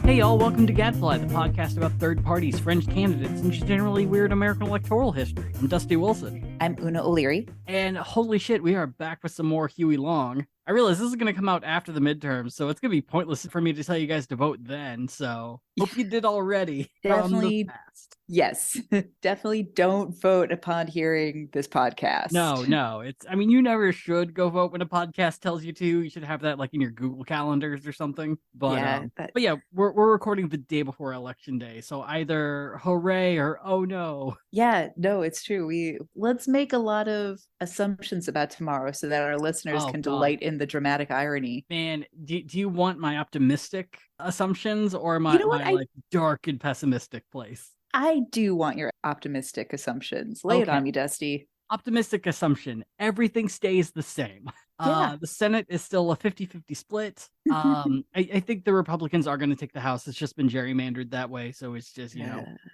Hey y'all, welcome to Gadfly, the podcast about third parties, fringe candidates, and just generally weird American electoral history. I'm Dusty Wilson. I'm Una O'Leary. And holy shit, we are back with some more Huey Long. I realize this is going to come out after the midterms, so it's going to be pointless for me to tell you guys to vote then, so hope you did already from the past. Yes, definitely don't vote upon hearing this podcast. No, you never should go vote when a podcast tells you to. You should have that like in your Google calendars or something. But yeah, we're recording the day before election day, so either hooray or oh no. Yeah, no, it's true. Let's make a lot of assumptions about tomorrow so that our listeners can delight in the dramatic irony. Man, do you want my optimistic assumptions or my like dark and pessimistic place? I do want your optimistic assumptions. Lay it on me, Dusty. Optimistic assumption. Everything stays the same. Yeah. The Senate is still a 50-50 split. I think the Republicans are going to take the House. It's just been gerrymandered that way. So it's just,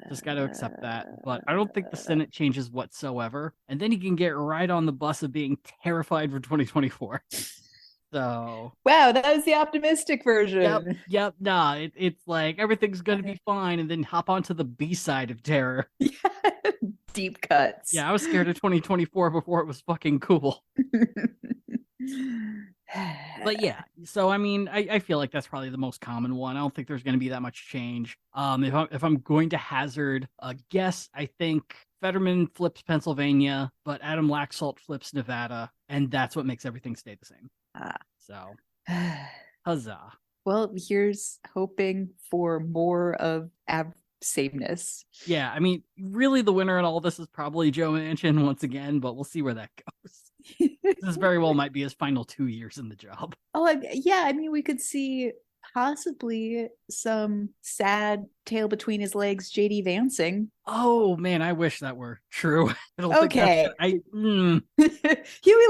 just got to accept that. But I don't think the Senate changes whatsoever. And then you can get right on the bus of being terrified for 2024. So wow, that was the optimistic version. Yep. Nah, it's like everything's gonna be fine, and then hop onto the B side of terror. Yeah. Deep cuts. Yeah, I was scared of 2024 before it was fucking cool. But yeah, so I feel like that's probably the most common one. I don't think there's going to be that much change. If I'm going to hazard a guess, I think Fetterman flips Pennsylvania, but Adam Laxalt flips Nevada, and that's what makes everything stay the same. So huzzah. Well, here's hoping for more of sameness. Yeah, really the winner in all this is probably Joe Manchin once again, but we'll see where that goes. This very well might be his final 2 years in the job. Oh, yeah, we could see possibly some sad tail between his legs JD Vancing. Oh man, I wish that were true. Okay. Huey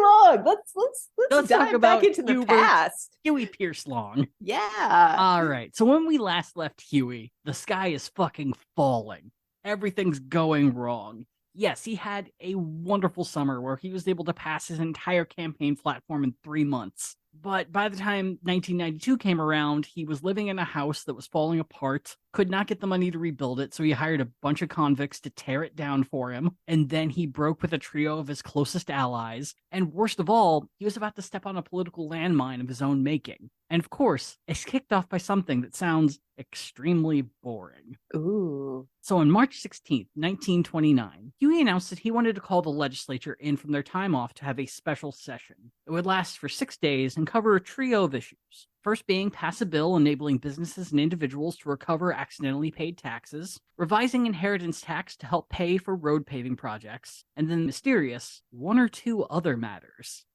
Long. Let's dive back into the past. Huey Pierce Long. Yeah. All right. So when we last left Huey, the sky is fucking falling. Everything's going wrong. Yes, he had a wonderful summer where he was able to pass his entire campaign platform in 3 months. But by the time 1992 came around, he was living in a house that was falling apart, could not get the money to rebuild it, so he hired a bunch of convicts to tear it down for him, and then he broke with a trio of his closest allies, and worst of all, he was about to step on a political landmine of his own making. And of course, it's kicked off by something that sounds extremely boring. Ooh. So on March 16th, 1929, Huey announced that he wanted to call the legislature in from their time off to have a special session. It would last for 6 days and cover a trio of issues. First being pass a bill enabling businesses and individuals to recover accidentally paid taxes, revising inheritance tax to help pay for road paving projects, and then mysterious 1 or 2 other matters.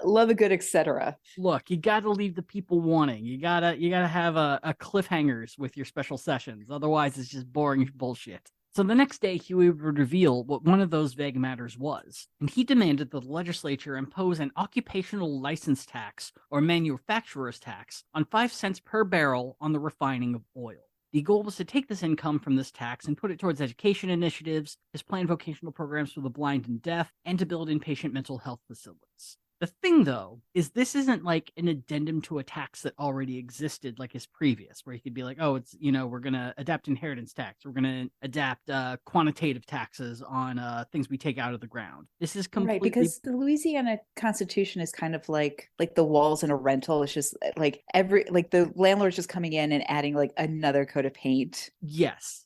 Love a good etc. Look, you gotta leave the people wanting. You gotta have a cliffhangers with your special sessions. Otherwise, it's just boring bullshit. So the next day, Huey would reveal what one of those vague matters was, and he demanded that the legislature impose an occupational license tax or manufacturer's tax on 5 cents per barrel on the refining of oil. The goal was to take this income from this tax and put it towards education initiatives, his planned vocational programs for the blind and deaf, and to build inpatient mental health facilities. The thing, though, is this isn't like an addendum to a tax that already existed like his previous, where you could be like, oh, it's, we're going to adapt inheritance tax. We're going to adapt quantitative taxes on things we take out of the ground. This is completely... Right, because the Louisiana Constitution is kind of like the walls in a rental. It's just like the landlord's just coming in and adding like another coat of paint. Yes.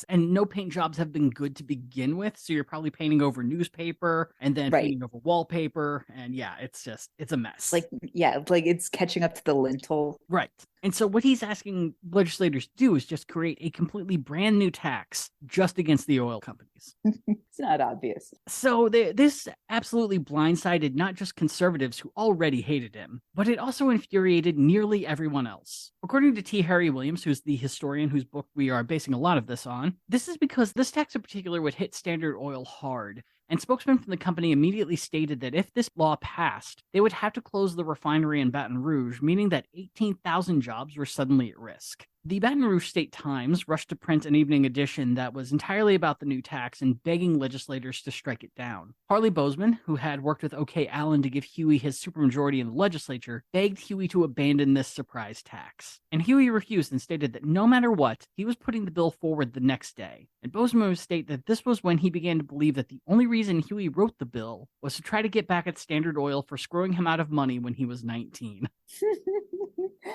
And no paint jobs have been good to begin with. So you're probably painting over newspaper and then painting over wallpaper. And yeah, it's a mess. Like it's catching up to the lintel. Right. And so what he's asking legislators to do is just create a completely brand new tax just against the oil companies. It's not obvious. So this absolutely blindsided not just conservatives who already hated him, but it also infuriated nearly everyone else. According to T. Harry Williams, who's the historian whose book we are basing a lot of this on, this is because this tax in particular would hit Standard Oil hard. And spokesmen from the company immediately stated that if this law passed, they would have to close the refinery in Baton Rouge, meaning that 18,000 jobs were suddenly at risk. The Baton Rouge State Times rushed to print an evening edition that was entirely about the new tax and begging legislators to strike it down. Harley Bozeman, who had worked with O.K. Allen to give Huey his supermajority in the legislature, begged Huey to abandon this surprise tax. And Huey refused and stated that no matter what, he was putting the bill forward the next day. And Bozeman would state that this was when he began to believe that the only reason Huey wrote the bill was to try to get back at Standard Oil for screwing him out of money when he was 19.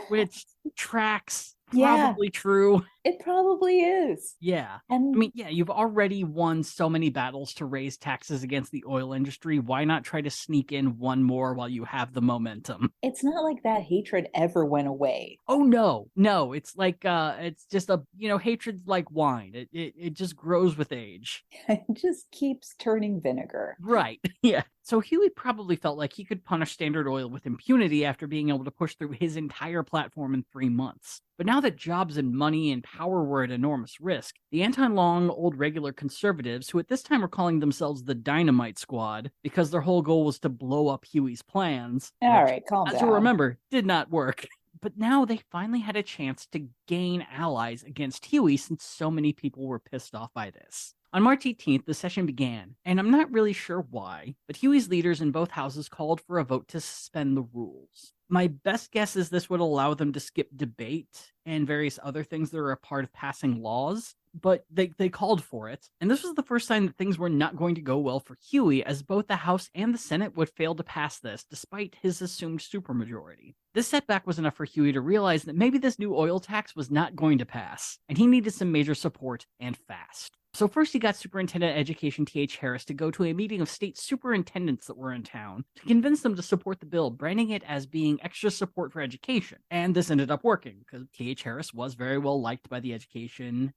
Which tracks. Probably true. It probably is. Yeah. And I mean, yeah, you've already won so many battles to raise taxes against the oil industry. Why not try to sneak in one more while you have the momentum? it's not like that hatred ever went away. Oh, no. No, it's like, it's just hatred's like wine. It just grows with age. It just keeps turning vinegar. Right. Yeah. So Huey probably felt like he could punish Standard Oil with impunity after being able to push through his entire platform in 3 months. But now that jobs and money and power were at enormous risk, the anti-long old regular conservatives, who at this time were calling themselves the Dynamite Squad because their whole goal was to blow up Huey's plans, all right, calm down. As you'll remember, did not work. But now they finally had a chance to gain allies against Huey since so many people were pissed off by this. On March 18th, the session began, and I'm not really sure why, but Huey's leaders in both houses called for a vote to suspend the rules. My best guess is this would allow them to skip debate and various other things that are a part of passing laws, but they called for it. And this was the first sign that things were not going to go well for Huey, as both the House and the Senate would fail to pass this, despite his assumed supermajority. This setback was enough for Huey to realize that maybe this new oil tax was not going to pass, and he needed some major support, and fast. So first he got Superintendent of Education T.H. Harris to go to a meeting of state superintendents that were in town to convince them to support the bill, branding it as being extra support for education. And this ended up working, because T.H. Harris was very well liked by the education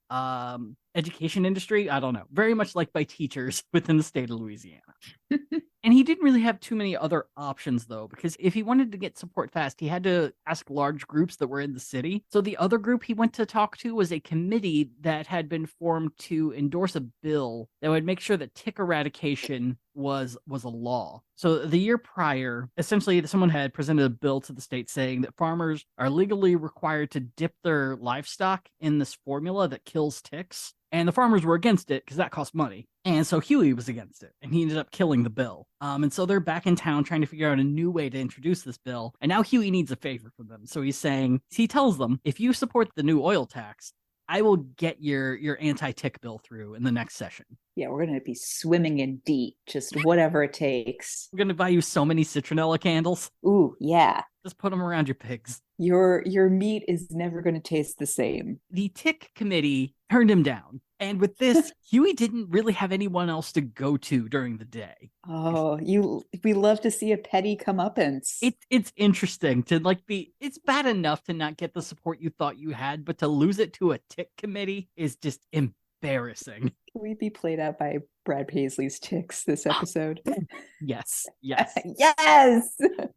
industry. I don't know. Very much liked by teachers within the state of Louisiana. And he didn't really have too many other options, though, because if he wanted to get support fast, he had to ask large groups that were in the city. So the other group he went to talk to was a committee that had been formed to endorse a bill that would make sure that tick eradication was a law. So the year prior, essentially someone had presented a bill to the state saying that farmers are legally required to dip their livestock in this formula that kills ticks. And the farmers were against it because that cost money. And so Huey was against it, and he ended up killing the bill. And so they're back in town trying to figure out a new way to introduce this bill. And now Huey needs a favor from them. So he tells them, if you support the new oil tax, I will get your anti-tick bill through in the next session. Yeah, we're going to be swimming in deep, just whatever it takes. We're going to buy you so many citronella candles. Ooh, yeah. Just put them around your pigs. Your meat is never going to taste the same. The tick committee turned him down. And with this, Huey didn't really have anyone else to go to during the day. Oh, we love to see a petty comeuppance. It's interesting to it's bad enough to not get the support you thought you had, but to lose it to a tick committee is just embarrassing. Can we be played out by Brad Paisley's ticks this episode? Yes. Yes.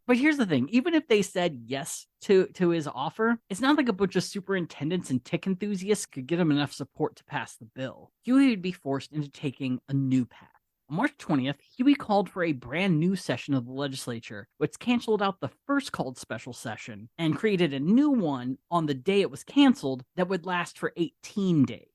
But here's the thing. Even if they said yes to his offer, it's not like a bunch of superintendents and tick enthusiasts could get him enough support to pass the bill. Huey would be forced into taking a new path. On March 20th, Huey called for a brand new session of the legislature, which canceled out the first called special session and created a new one on the day it was canceled that would last for 18 days.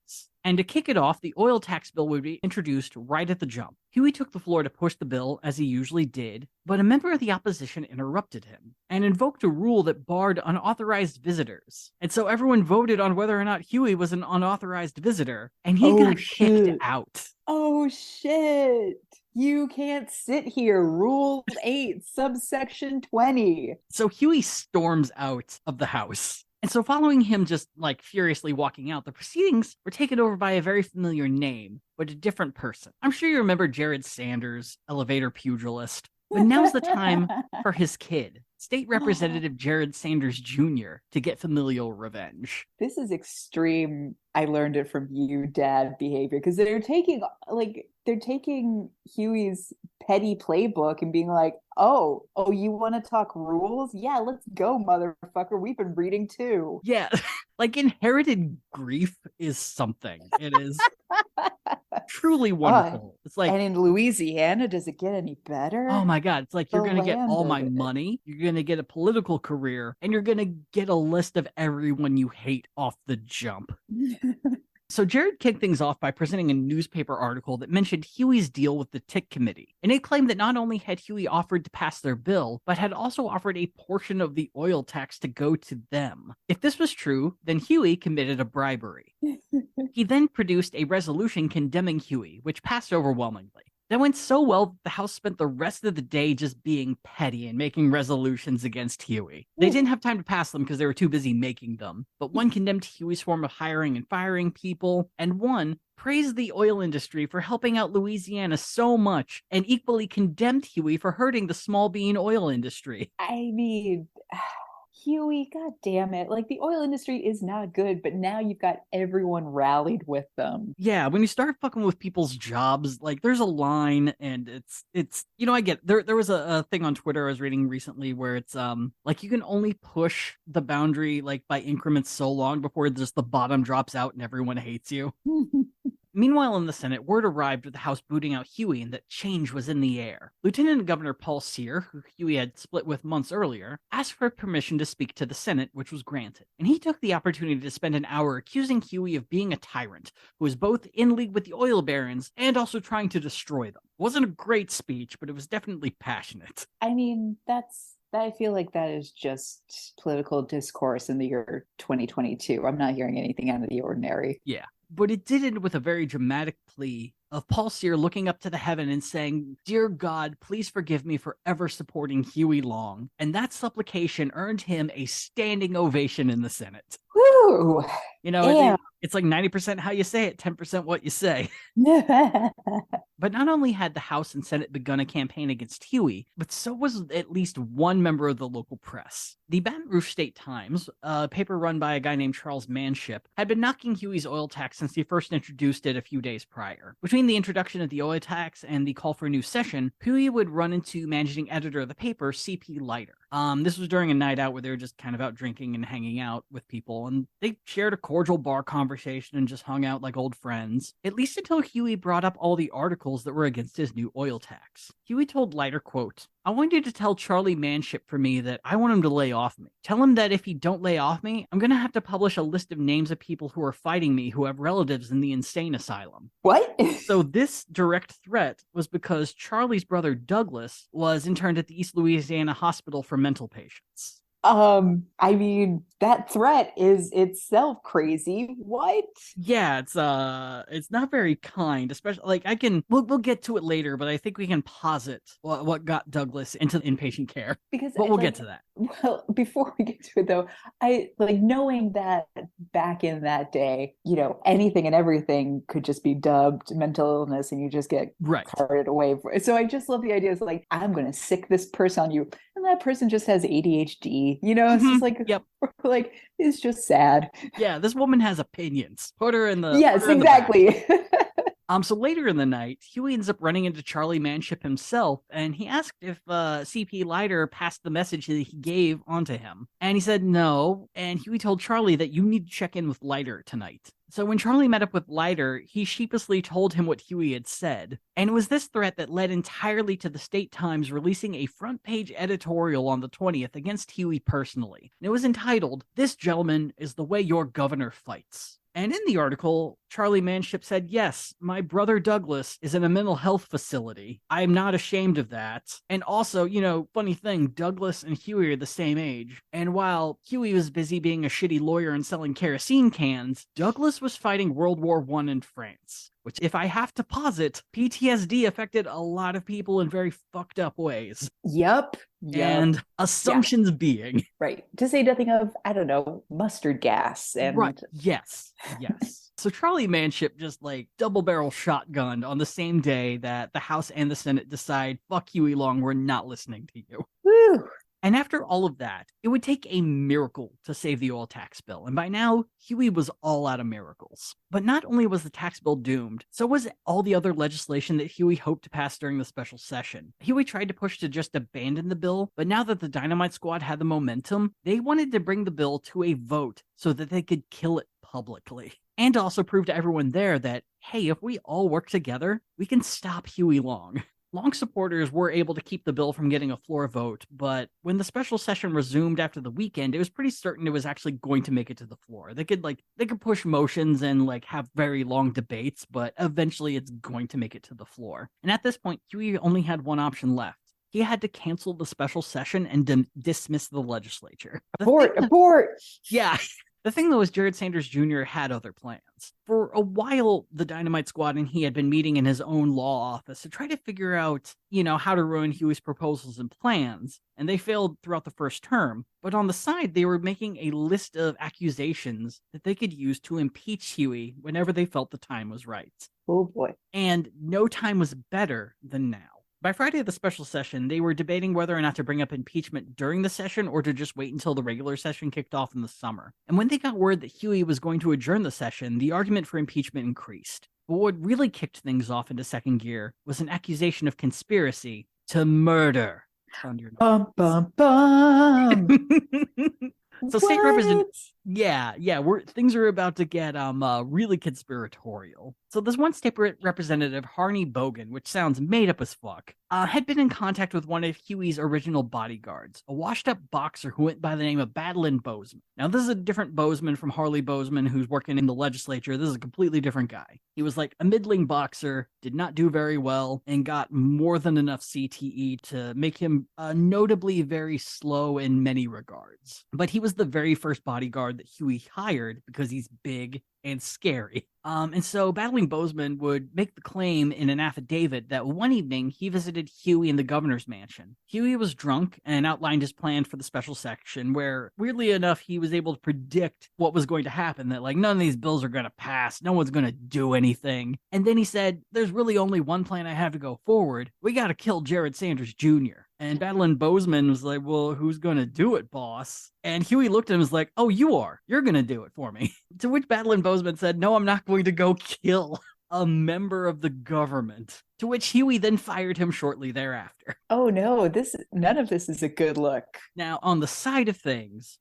And to kick it off, the oil tax bill would be introduced right at the jump. Huey took the floor to push the bill, as he usually did, but a member of the opposition interrupted him and invoked a rule that barred unauthorized visitors. And so everyone voted on whether or not Huey was an unauthorized visitor, and he got kicked out. Oh, shit. You can't sit here. Rule 8, subsection 20. So Huey storms out of the house. And so following him just furiously walking out, the proceedings were taken over by a very familiar name, but a different person. I'm sure you remember Jared Sanders, elevator pugilist. But now's the time for his kid, State Representative Jared Sanders Jr., to get familial revenge. This is extreme. I learned it from you, Dad behavior, because they're taking Huey's petty playbook and being like, oh, you want to talk rules? Yeah, let's go, motherfucker. We've been reading too. Yeah, inherited grief is something. It is. Truly Oh, wonderful. It's like, and in Louisiana, does it get any oh better? my God, it's like The you're going to get land all of my it. money, you're going to get a political career, and you're going to get a list of everyone you hate off the jump. So Jared kicked things off by presenting a newspaper article that mentioned Huey's deal with the Tick Committee. And it claimed that not only had Huey offered to pass their bill, but had also offered a portion of the oil tax to go to them. If this was true, then Huey committed a bribery. He then produced a resolution condemning Huey, which passed overwhelmingly. That went so well that the House spent the rest of the day just being petty and making resolutions against Huey. They didn't have time to pass them because they were too busy making them, but one condemned Huey's form of hiring and firing people, and one praised the oil industry for helping out Louisiana so much, and equally condemned Huey for hurting the small bean oil industry. I mean, Huey, god damn it. Like the oil industry is not good, but now you've got everyone rallied with them. Yeah, when you start fucking with people's jobs, like there's a line, and it's I get there was a thing on Twitter I was reading recently where it's like you can only push the boundary like by increments so long before just the bottom drops out and everyone hates you. Meanwhile, in the Senate, word arrived with the House booting out Huey and that change was in the air. Lieutenant Governor Paul Sear, who Huey had split with months earlier, asked for permission to speak to the Senate, which was granted. And he took the opportunity to spend an hour accusing Huey of being a tyrant, who was both in league with the oil barons and also trying to destroy them. It wasn't a great speech, but it was definitely passionate. I mean, I feel like that is just political discourse in the year 2022. I'm not hearing anything out of the ordinary. Yeah. But it did end with a very dramatic plea of Paul Sear looking up to the heaven and saying, "Dear God, please forgive me for ever supporting Huey Long." And that supplication earned him a standing ovation in the Senate. Woo! It's like 90% how you say it, 10% what you say. But not only had the House and Senate begun a campaign against Huey, but so was at least one member of the local press. The Baton Rouge State Times, a paper run by a guy named Charles Manship, had been knocking Huey's oil tax since he first introduced it a few days prior. Between the introduction of the oil tax and the call for a new session, Huey would run into managing editor of the paper, C.P. Leiter. This was during a night out where they were just kind of out drinking and hanging out with people, and they shared a cordial bar conversation and just hung out like old friends, at least until Huey brought up all the articles that were against his new oil tax. Huey told Leiter, quote, "I want you to tell Charlie Manship for me that I want him to lay off me. Tell him that if he don't lay off me, I'm going to have to publish a list of names of people who are fighting me who have relatives in the insane asylum." What? So this direct threat was because Charlie's brother Douglas was interned at the East Louisiana Hospital for mental patients. I mean, that threat is itself crazy. What? Yeah, it's not very kind, especially like we'll get to it later, but I think we can posit what got Douglas into inpatient care. Because But we'll get to that. Well, before we get to it though, I like knowing that back in that day, anything and everything could just be dubbed mental illness and you just get Right. carted away for it. So I just love the idea. It's like, I'm going to sick this person on you. And that person just has ADHD, it's just like, Yep. Like, it's just sad. Yeah, this woman has opinions. Put her in the Yes, put her in the exactly. So later in the night, Huey ends up running into Charlie Manship himself, and he asked if C.P. Leiter passed the message that he gave onto him. And he said no, and Huey told Charlie that you need to check in with Leiter tonight. So when Charlie met up with Leiter, he sheepishly told him what Huey had said. And it was this threat that led entirely to the State Times releasing a front-page editorial on the 20th against Huey personally. And it was entitled, "This Gentleman is the Way Your Governor Fights." And in the article, Charlie Manship said, "Yes, my brother Douglas is in a mental health facility. I'm not ashamed of that. And also, funny thing, Douglas and Huey are the same age. And while Huey was busy being a shitty lawyer and selling kerosene cans, Douglas was fighting World War I in France. Which, if I have to posit, PTSD affected a lot of people in very fucked up ways." Yep. And assumptions being. Right. To say nothing of, I don't know, mustard gas. And right. Yes. So Charlie Manship just like double barrel shotgunned on the same day that the House and the Senate decide, fuck Huey Long, we're not listening to you. Woo. And after all of that, it would take a miracle to save the oil tax bill. And by now, Huey was all out of miracles. But not only was the tax bill doomed, so was all the other legislation that Huey hoped to pass during the special session. Huey tried to push to just abandon the bill, but now that the Dynamite Squad had the momentum, they wanted to bring the bill to a vote so that they could kill it publicly. and to also prove to everyone there that, hey, if we all work together, we can stop Huey Long. Long supporters were able to keep the bill from getting a floor vote, but when the special session resumed after the weekend, it was pretty certain it was actually going to make it to the floor. They could push motions and have very long debates, but eventually it's going to make it to the floor. And at this point, Huey only had one option left. He had to cancel the special session and dismiss the legislature. Abort! Yeah. The thing, though, is Jared Sanders Jr. had other plans. For a while, the Dynamite Squad and he had been meeting in his own law office to try to figure out, how to ruin Huey's proposals and plans, and they failed throughout the first term. But on the side, they were making a list of accusations that they could use to impeach Huey whenever they felt the time was right. Oh, boy. And no time was better than now. By Friday of the special session, they were debating whether or not to bring up impeachment during the session or to just wait until the regular session kicked off in the summer. And when they got word that Huey was going to adjourn the session, the argument for impeachment increased. But what really kicked things off into second gear was an accusation of conspiracy to murder. Bum, bum, bum. So state representative, things are about to get really conspiratorial. So there's one state representative, Harney Bogan, which sounds made up as fuck, had been in contact with one of Huey's original bodyguards, a washed-up boxer who went by the name of Badland Bozeman. Now, this is a different Bozeman from Harley Bozeman, who's working in the legislature. This is a completely different guy. He was a middling boxer, did not do very well, and got more than enough CTE to make him notably very slow in many regards. But he was the very first bodyguard that Huey hired because he's big and scary. And so Battling Bozeman would make the claim in an affidavit that one evening he visited Huey in the governor's mansion. Huey was drunk and outlined his plan for the special section where, weirdly enough, he was able to predict what was going to happen, that none of these bills are going to pass, no one's going to do anything. And then he said, there's really only one plan I have to go forward. We got to kill Jared Sanders Jr. And Battling Bozeman was like, well, who's going to do it, boss? And Huey looked at him and was like, oh, you are. You're going to do it for me. To which Battling Bozeman said, no, I'm not going to go kill a member of the government. To which Huey then fired him shortly thereafter. Oh no, none of this is a good look. Now, on the side of things,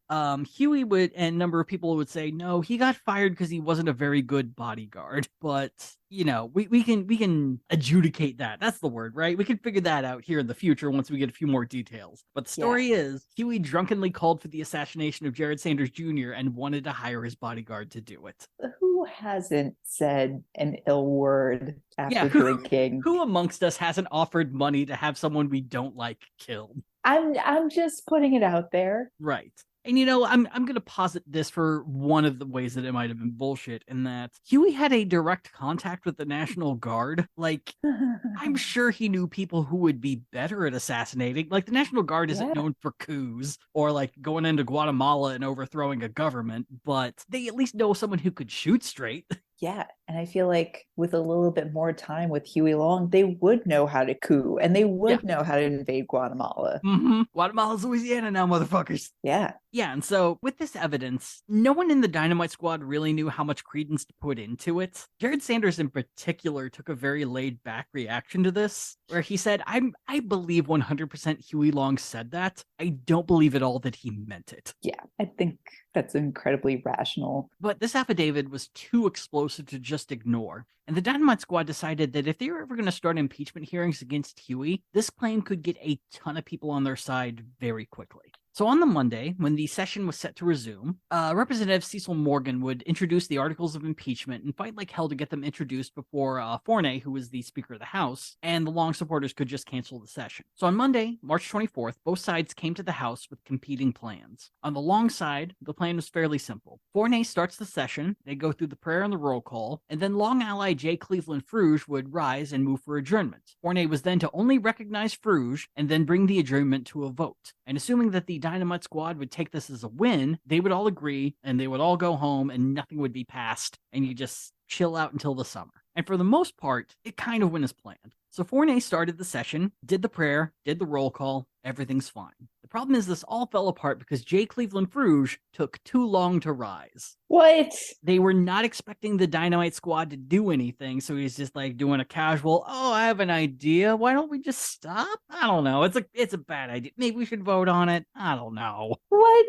Huey would, and a number of people would say, no, he got fired because he wasn't a very good bodyguard. But, we can adjudicate that. That's the word, right? We can figure that out here in the future once we get a few more details. But the story is, Huey drunkenly called for the assassination of Jared Sanders Jr. and wanted to hire his bodyguard to do it. Who hasn't said an ill word after drinking? Who amongst us hasn't offered money to have someone we don't like killed? I'm just putting it out there. Right. And I'm going to posit this for one of the ways that it might have been bullshit, in that Huey had a direct contact with the National Guard. I'm sure he knew people who would be better at assassinating. The National Guard isn't known for coups or going into Guatemala and overthrowing a government, but they at least know someone who could shoot straight. Yeah, and I feel like with a little bit more time with Huey Long, they would know how to coup and they would know how to invade Guatemala. Mm-hmm. Guatemala's Louisiana now, motherfuckers. Yeah. Yeah, and so with this evidence, no one in the Dynamite Squad really knew how much credence to put into it. Jared Sanders in particular took a very laid-back reaction to this, where he said, I believe 100% Huey Long said that. I don't believe at all that he meant it. Yeah, I think that's incredibly rational. But this affidavit was too explosive to just ignore. And the Dynamite Squad decided that if they were ever going to start impeachment hearings against Huey, this claim could get a ton of people on their side very quickly. So on the Monday, when the session was set to resume, Representative Cecil Morgan would introduce the articles of impeachment and fight like hell to get them introduced before Forney, who was the Speaker of the House, and the Long supporters could just cancel the session. So on Monday, March 24th, both sides came to the House with competing plans. On the Long side, the plan was fairly simple. Forney starts the session, they go through the prayer and the roll call, and then Long ally J. Cleveland Frouge would rise and move for adjournment. Forney was then to only recognize Frouge and then bring the adjournment to a vote. And assuming that the Dynamite Squad would take this as a win, they would all agree and they would all go home and nothing would be passed and you just chill out until the summer. And for the most part, it kind of went as planned. So Forney started the session, did the prayer, did the roll call, everything's fine. The Problem is, this all fell apart because J. Cleveland Frouge took too long to rise. What? They were not expecting the Dynamite Squad to do anything, so he's just like doing a casual, "Oh, I have an idea. Why don't we just stop?" I don't know. It's a bad idea. Maybe we should vote on it. I don't know. What?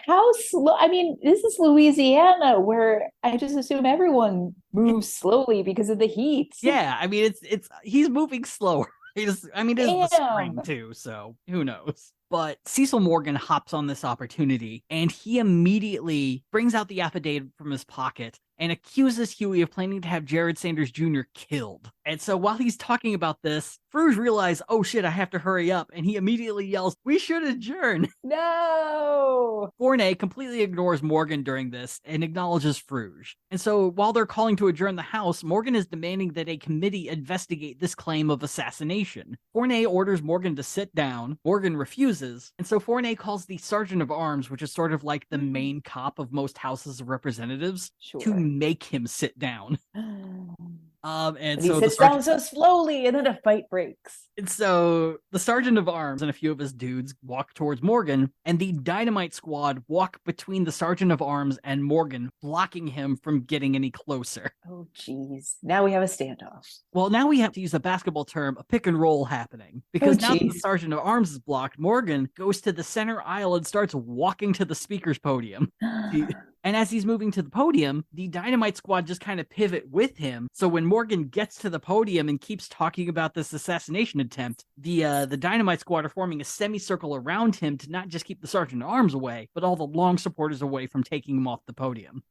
How slow? I mean, this is Louisiana, where I just assume everyone moves slowly because of the heat. Yeah, I mean, it's he's moving slower. It is the spring Damn. too, so who knows? But Cecil Morgan hops on this opportunity and he immediately brings out the affidavit from his pocket and accuses Huey of planning to have Jared Sanders Jr. killed. And so while he's talking about this, Frouge realizes, oh shit, I have to hurry up. And he immediately yells, "We should adjourn." No. Fournay completely ignores Morgan during this and acknowledges Frouge. And so while they're calling to adjourn the House, Morgan is demanding that a committee investigate this claim of assassination. Fournay orders Morgan to sit down. Morgan refuses. And so Fournay calls the Sergeant of Arms, which is sort of like the main cop of most houses of representatives, Sure. to make him sit down. And he so sits down so slowly, and then a fight breaks. And so the Sergeant of Arms and a few of his dudes walk towards Morgan, and the Dynamite Squad walk between the Sergeant of Arms and Morgan, blocking him from getting any closer. Oh, geez. Now we have a standoff. Well, now we have to use a basketball term, a pick and roll happening. Because now that the Sergeant of Arms is blocked, Morgan goes to the center aisle and starts walking to the speaker's podium. And as he's moving to the podium, the Dynamite Squad just kind of pivot with him. So when Morgan gets to the podium and keeps talking about this assassination attempt, the Dynamite Squad are forming a semicircle around him to not just keep the Sergeant at Arms away, but all the long supporters away from taking him off the podium.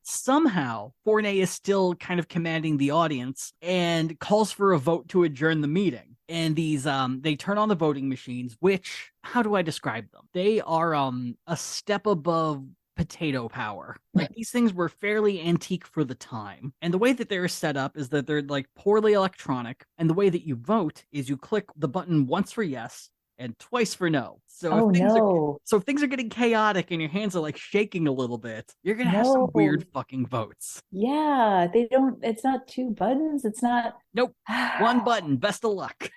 Somehow, Fournay is still kind of commanding the audience and calls for a vote to adjourn the meeting. And these, they turn on the voting machines, which, how do I describe them? They are a step above potato power. Like, these things were fairly antique for the time. And the way that they're set up is that they're like poorly electronic. And the way that you vote is you click the button once for yes and twice for no. So if things are getting chaotic and your hands are like shaking a little bit, you're gonna have some weird fucking votes. Yeah, it's not two buttons. It's not. Nope. One button. Best of luck.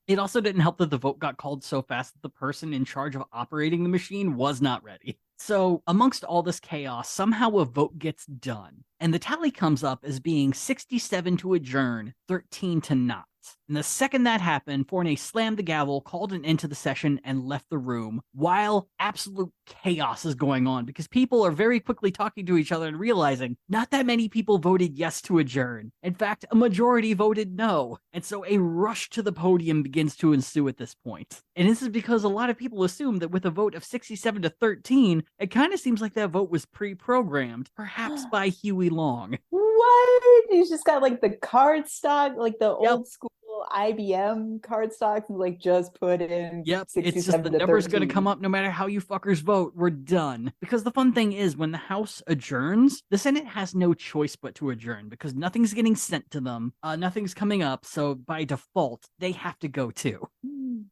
It also didn't help that the vote got called so fast that the person in charge of operating the machine was not ready. So amongst all this chaos, somehow a vote gets done. And the tally comes up as being 67 to adjourn, 13 to not. And the second that happened, Fournay slammed the gavel, called an end to the session, and left the room while absolute chaos is going on because people are very quickly talking to each other and realizing not that many people voted yes to adjourn. In fact, a majority voted no. And so a rush to the podium begins to ensue at this point. And this is because a lot of people assume that with a vote of 67 to 13, it kind of seems like that vote was pre-programmed, perhaps by Huey Long. What? He's just got like the card stock, like the old school IBM card stocks, and like just put in. Yep, it's just the number's going to come up no matter how you fuckers vote. We're done. Because the fun thing is, when the House adjourns, the Senate has no choice but to adjourn because nothing's getting sent to them. Nothing's coming up. So by default, they have to go too.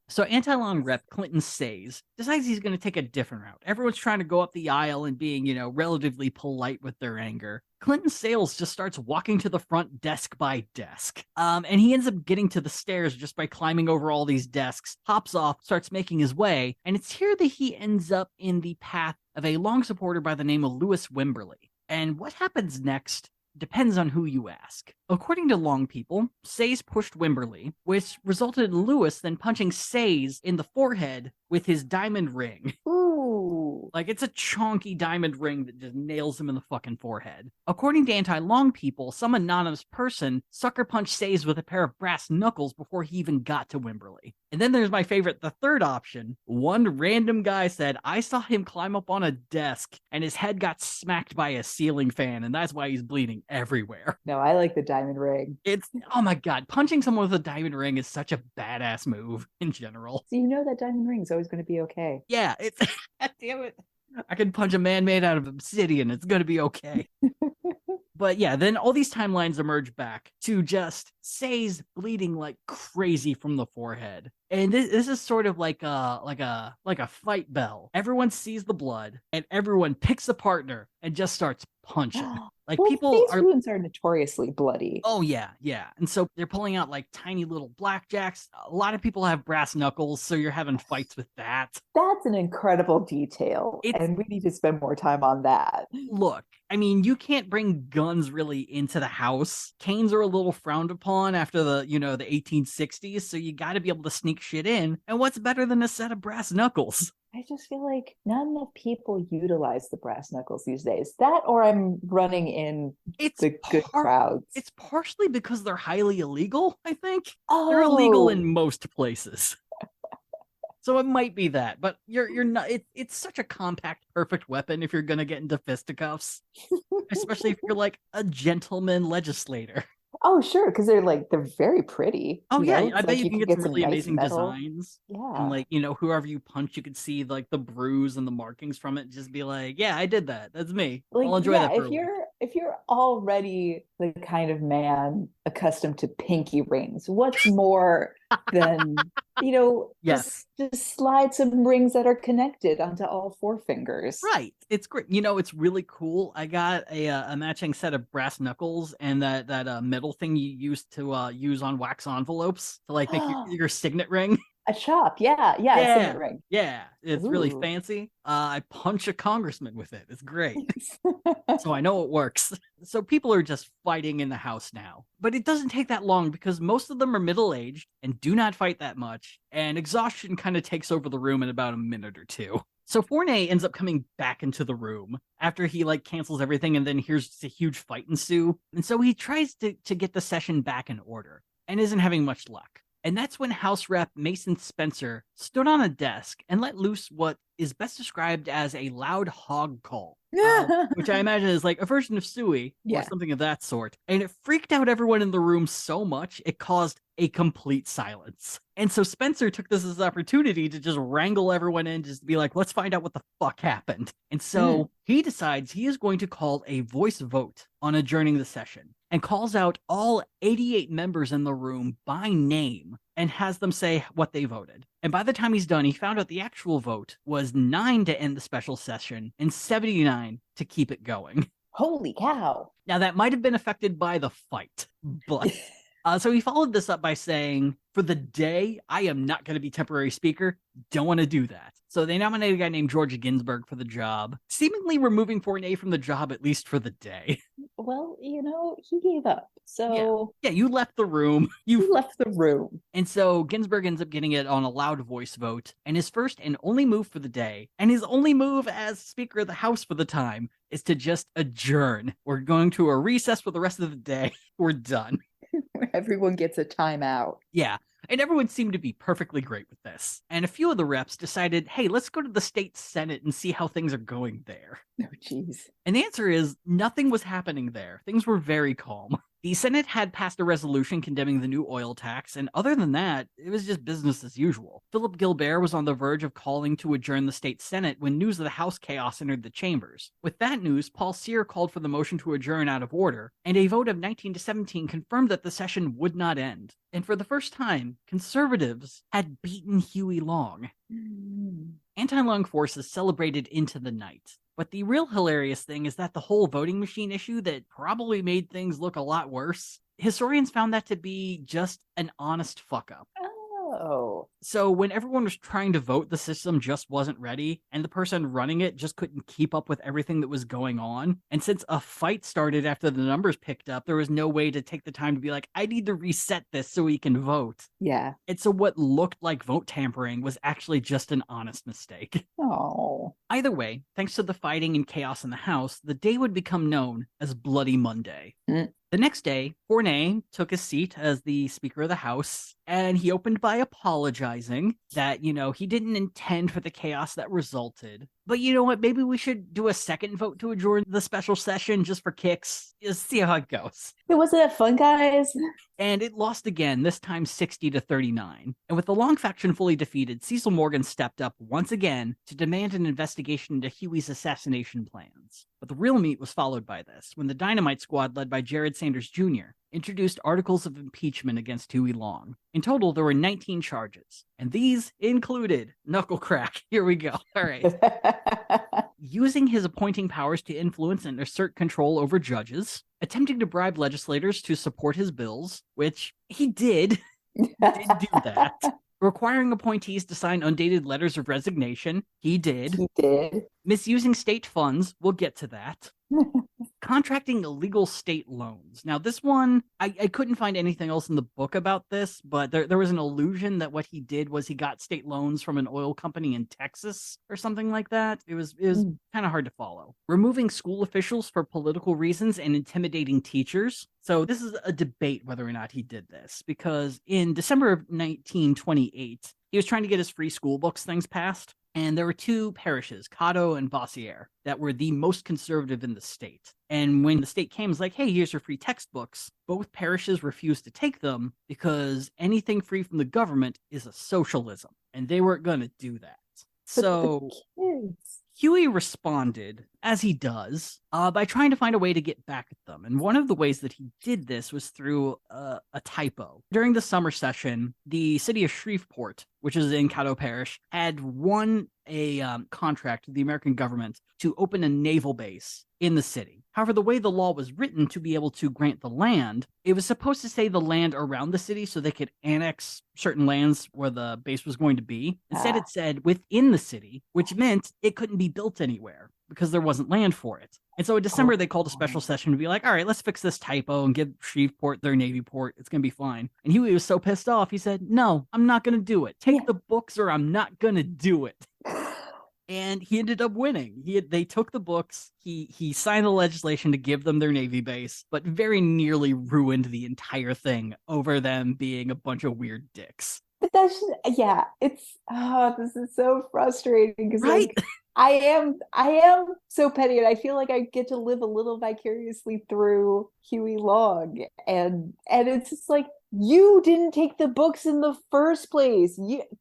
So anti-Long rep Clinton Sayes decides he's going to take a different route. Everyone's trying to go up the aisle and being, relatively polite with their anger. Clinton Sayles just starts walking to the front desk by desk. And he ends up getting to the stairs just by climbing over all these desks, hops off, starts making his way. And it's here that he ends up in the path of a Long supporter by the name of Lewis Wimberly. And what happens next depends on who you ask. According to Long people, Sayes pushed Wimberly, which resulted in Lewis then punching Sayes in the forehead with his diamond ring. Ooh. Like, it's a chonky diamond ring that just nails him in the fucking forehead. According to anti-Long people, some anonymous person sucker punched Sayes with a pair of brass knuckles before he even got to Wimberly. And then there's my favorite, the third option. One random guy said, I saw him climb up on a desk and his head got smacked by a ceiling fan, and that's why he's bleeding everywhere. No, I like the diamond ring. It's, oh my god, punching someone with a diamond ring is such a badass move in general. So that diamond ring is always going to be okay. Yeah, it's, damn it. I can punch a man made out of obsidian. It's going to be okay. But yeah, then all these timelines emerge back to just Sayes bleeding like crazy from the forehead. And this is sort of like a fight bell. Everyone sees the blood and everyone picks a partner and just starts punching. Like Well, people face are, wounds are notoriously bloody. oh yeah, yeah. And so they're pulling out like tiny little blackjacks. A lot of people have brass knuckles, so you're having fights with that. That's an incredible detail, It's and we need to spend more time on that. look, I mean, you can't bring guns really into the house. Canes are a little frowned upon after the 1860s, so you got to be able to sneak shit in. And what's better than a set of brass knuckles? I just feel like not enough people utilize the brass knuckles these days. That, or I'm running in It's the good crowds. it's partially because they're highly illegal, I think. They're illegal in Oh, most places. So it might be that, but you're not. It's such a compact, perfect weapon if you're gonna get into fisticuffs, especially if you're like a gentleman legislator. oh, sure, because they're very pretty. Oh yeah, I It's bet like you you can can get some get some really nice amazing metal. designs, and Yeah. like whoever you punch, you could see like the bruise and the markings from it. Just be like, yeah, I did that. That's me. Like, I'll enjoy yeah, that for a week. if you're already the kind of man accustomed to pinky rings, what's more than, Yes. just slide some rings that are connected onto all four fingers. Right. It's great. It's really cool. I got a matching set of brass knuckles and that metal thing you used to use on wax envelopes to like make your signet ring. A chop, yeah, yeah, a Yeah. signet ring. Yeah. It's really Ooh. fancy. I punch a congressman with it. It's great. So I know it works. So people are just fighting in the house now. But it doesn't take that long because most of them are middle-aged and do not fight that much, and exhaustion kind of takes over the room in about a minute or two. So Fournier ends up coming back into the room after he like cancels everything, and then here's just a huge fight ensue. And so he tries to get the session back in order and isn't having much luck. And that's when House Rep Mason Spencer stood on a desk and let loose what is best described as a loud hog call, which I imagine is like a version of suey or Yeah. something of that sort. And it freaked out everyone in the room so much, it caused a complete silence. And so Spencer took this as an opportunity to just wrangle everyone in, just to be like, let's find out what the fuck happened. And so he decides he is going to call a voice vote on adjourning the session and calls out all 88 members in the room by name and has them say what they voted. And by the time he's done, he found out the actual vote was 9 to end the special session and 79 to keep it going. Holy cow. Now, that might have been affected by the fight, but so he followed this up by saying, for the day, I am not going to be temporary speaker. Don't want to do that. So they nominated a guy named George Ginsburg for the job, seemingly removing Fournier from the job, at least for the day. Well, he gave up. So Yeah, you left the room. he left the room. And so Ginsburg ends up getting it on a loud voice vote, and his first and only move for the day, and his only move as Speaker of the House for the time, is to just adjourn. We're going to a recess for the rest of the day. We're done. Everyone gets a timeout. Yeah. And everyone seemed to be perfectly great with this. And a few of the reps decided, hey, let's go to the state Senate and see how things are going there. Oh, geez. And the answer is nothing was happening there. Things were very calm. The Senate had passed a resolution condemning the new oil tax, and other than that, it was just business as usual. Philip Gilbert was on the verge of calling to adjourn the state Senate when news of the House chaos entered the chambers. With that news, Paul Sear called for the motion to adjourn out of order, and a vote of 19 to 17 confirmed that the session would not end. And for the first time, conservatives had beaten Huey Long. Anti-Long forces celebrated into the night. But the real hilarious thing is that the whole voting machine issue that probably made things look a lot worse, historians found that to be just an honest fuck up. Oh. So when everyone was trying to vote, the system just wasn't ready, and the person running it just couldn't keep up with everything that was going on. And since a fight started after the numbers picked up, there was no way to take the time to be like, I need to reset this so we can vote. Yeah. And so what looked like vote tampering was actually just an honest mistake. Oh. Either way, thanks to the fighting and chaos in the House, the day would become known as Bloody Monday. The next day, Fournier took his seat as the Speaker of the House, and he opened by apologizing that, he didn't intend for the chaos that resulted. But you know what? Maybe we should do a second vote to adjourn the special session just for kicks. Just see how it goes. Wasn't that fun, guys? And it lost again, this time 60 to 39. And with the Long faction fully defeated, Cecil Morgan stepped up once again to demand an investigation into Huey's assassination plans. But the real meat was followed by this, when the Dynamite Squad, led by Jared Sanders Jr., introduced articles of impeachment against Huey Long. In total, there were 19 charges, and these included knuckle crack. Here we go. All right. Using his appointing powers to influence and assert control over judges, attempting to bribe legislators to support his bills, which he did. He did do that. Requiring appointees to sign undated letters of resignation. He did. He did. Misusing state funds. We'll get to that. Contracting illegal state loans. Now, this one, I couldn't find anything else in the book about this, but there was an illusion that what he did was he got state loans from an oil company in Texas or something like that. It was kind of hard to follow. Removing school officials for political reasons and intimidating teachers. So this is a debate whether or not he did this, because in December of 1928, he was trying to get his free school books things passed. And there were two parishes, Cotto and Bossier, that were the most conservative in the state. And when the state came, it was like, hey, here's your free textbooks. Both parishes refused to take them because anything free from the government is a socialism. And they weren't going to do that. So Huey responded, as he does, by trying to find a way to get back at them. And one of the ways that he did this was through a typo. During the summer session, the city of Shreveport, which is in Caddo Parish, had won a contract with the American government to open a naval base in the city. However, the way the law was written to be able to grant the land, it was supposed to say the land around the city so they could annex certain lands where the base was going to be. Instead, it said within the city, which meant it couldn't be built anywhere because there wasn't land for it. And so in December, they called a special session to be like, all right, let's fix this typo and give Shreveport their Navy port. It's going to be fine. And Huey was so pissed off, he said, no, I'm not going to do it. Take the books or I'm not going to do it. And he ended up winning. They took the books. He signed the legislation to give them their Navy base, but very nearly ruined the entire thing over them being a bunch of weird dicks. But that's just, yeah, it's, this is so frustrating because right? like, I am so petty, and I feel like I get to live a little vicariously through Huey Long, and it's just like, you didn't take the books in the first place.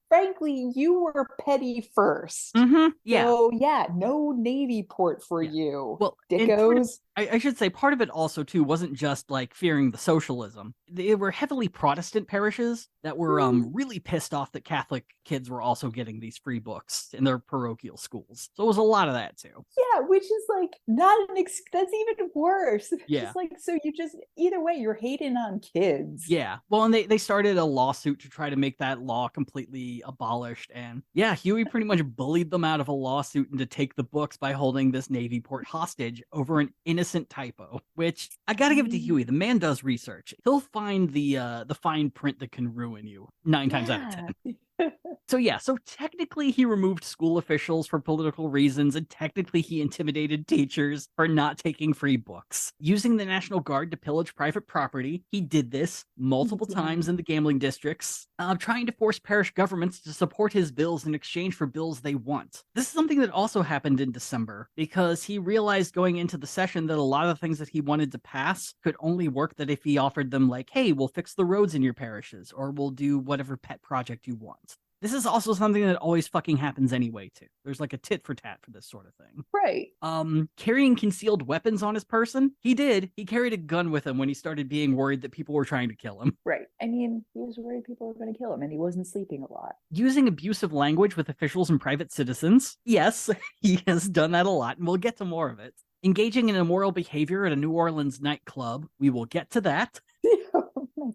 Frankly, you were petty first. Mm-hmm. Yeah. So yeah, no Navy port for you. Well, dickos. I should say part of it also too wasn't just like fearing the socialism. They were heavily Protestant parishes that were really pissed off that Catholic kids were also getting these free books in their parochial schools. So it was a lot of that too. Yeah, which is like not that's even worse. Yeah. Just like, so you just, either way, you're hating on kids. Yeah. Well, and they started a lawsuit to try to make that law completely abolished. And yeah, Huey pretty much bullied them out of a lawsuit and to take the books by holding this Navy port hostage over an innocent typo, which I gotta give it to Huey. The man does research. He'll find the fine print that can ruin you 9 times out of 10. So yeah, so technically he removed school officials for political reasons, and technically he intimidated teachers for not taking free books. Using the National Guard to pillage private property, he did this multiple times in the gambling districts, trying to force parish governments to support his bills in exchange for bills they want. This is something that also happened in December, because he realized going into the session that a lot of the things that he wanted to pass could only work that if he offered them like, hey, we'll fix the roads in your parishes, or we'll do whatever pet project you want. This is also something that always fucking happens anyway, too. There's like a tit for tat for this sort of thing. Right. Carrying concealed weapons on his person. He did. He carried a gun with him when he started being worried that people were trying to kill him. Right. I mean, he was worried people were going to kill him, and he wasn't sleeping a lot. Using abusive language with officials and private citizens. Yes, he has done that a lot, and we'll get to more of it. Engaging in immoral behavior at a New Orleans nightclub. We will get to that. Oh my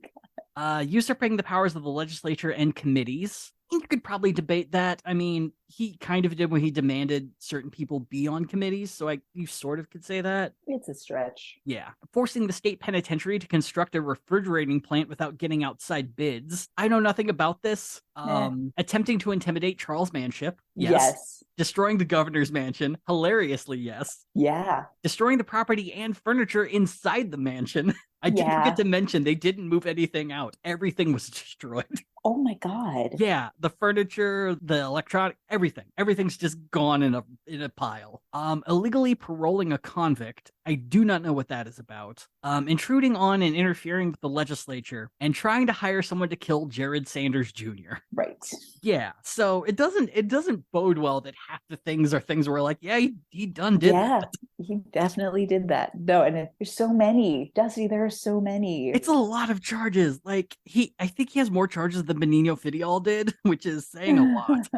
God. Usurping the powers of the legislature and committees. You could probably debate that. I mean, he kind of did when he demanded certain people be on committees, so you sort of could say that. It's a stretch. Yeah. Forcing the state penitentiary to construct a refrigerating plant without getting outside bids. I know nothing about this. Attempting to intimidate Charles Manship. Yes. Destroying the governor's mansion. Hilariously, yes. Yeah. Destroying the property and furniture inside the mansion. I did forget to mention they didn't move anything out. Everything was destroyed. Oh my God. Yeah, the furniture, the electronic, everything's just gone in a pile. Illegally paroling a convict. I do not know what that is about. Intruding on and interfering with the legislature, and trying to hire someone to kill Jared Sanders Jr. Right. Yeah, so it doesn't bode well that half the things are things where like, yeah, he did that. He definitely did that. No, and there's so many, Dusty, there are so many? It's a lot of charges. Like I think he has more charges than Benigno Fidel did, which is saying a lot.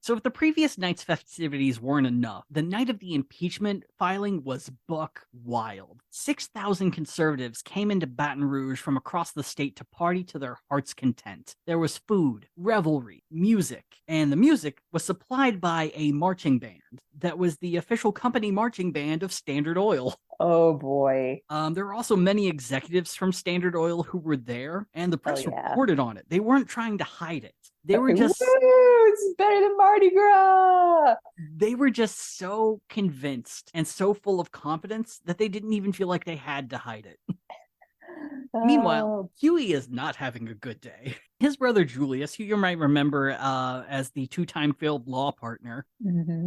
So if the previous night's festivities weren't enough, the night of the impeachment filing was buck wild. 6,000 conservatives came into Baton Rouge from across the state to party to their heart's content. There was food, revelry, music, and the music was supplied by a marching band that was the official company marching band of Standard Oil. Oh boy. There were also many executives from Standard Oil who were there, and the press yeah. reported on it. They weren't trying to hide it. They were Woo, just it's better than Mardi Gras. they were just so convinced and so full of confidence that they didn't even feel like they had to hide it. Meanwhile, Huey is not having a good day. His brother Julius, who you might remember as the two-time failed law partner,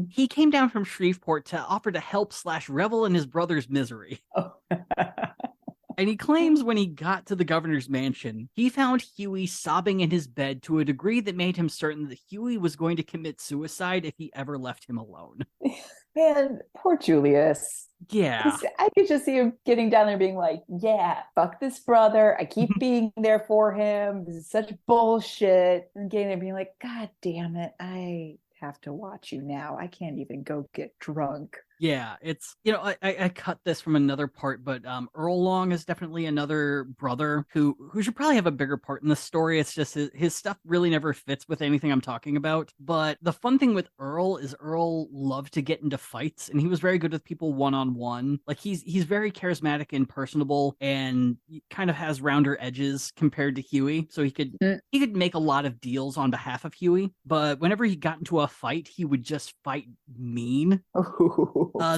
he came down from Shreveport to offer to help/revel in his brother's misery. Oh. And he claims when he got to the governor's mansion, he found Huey sobbing in his bed to a degree that made him certain that Huey was going to commit suicide if he ever left him alone. Man, poor Julius. Yeah. I could just see him getting down there being like, yeah, fuck this brother. I keep being there for him. This is such bullshit. And getting there being like, God damn it. I have to watch you now. I can't even go get drunk. Yeah, it's, I cut this from another part, but Earl Long is definitely another brother who should probably have a bigger part in the story. It's just his stuff really never fits with anything I'm talking about. But the fun thing with Earl is Earl loved to get into fights, and he was very good with people one-on-one. Like he's very charismatic and personable, and kind of has rounder edges compared to Huey. So he could make a lot of deals on behalf of Huey. But whenever he got into a fight, he would just fight mean.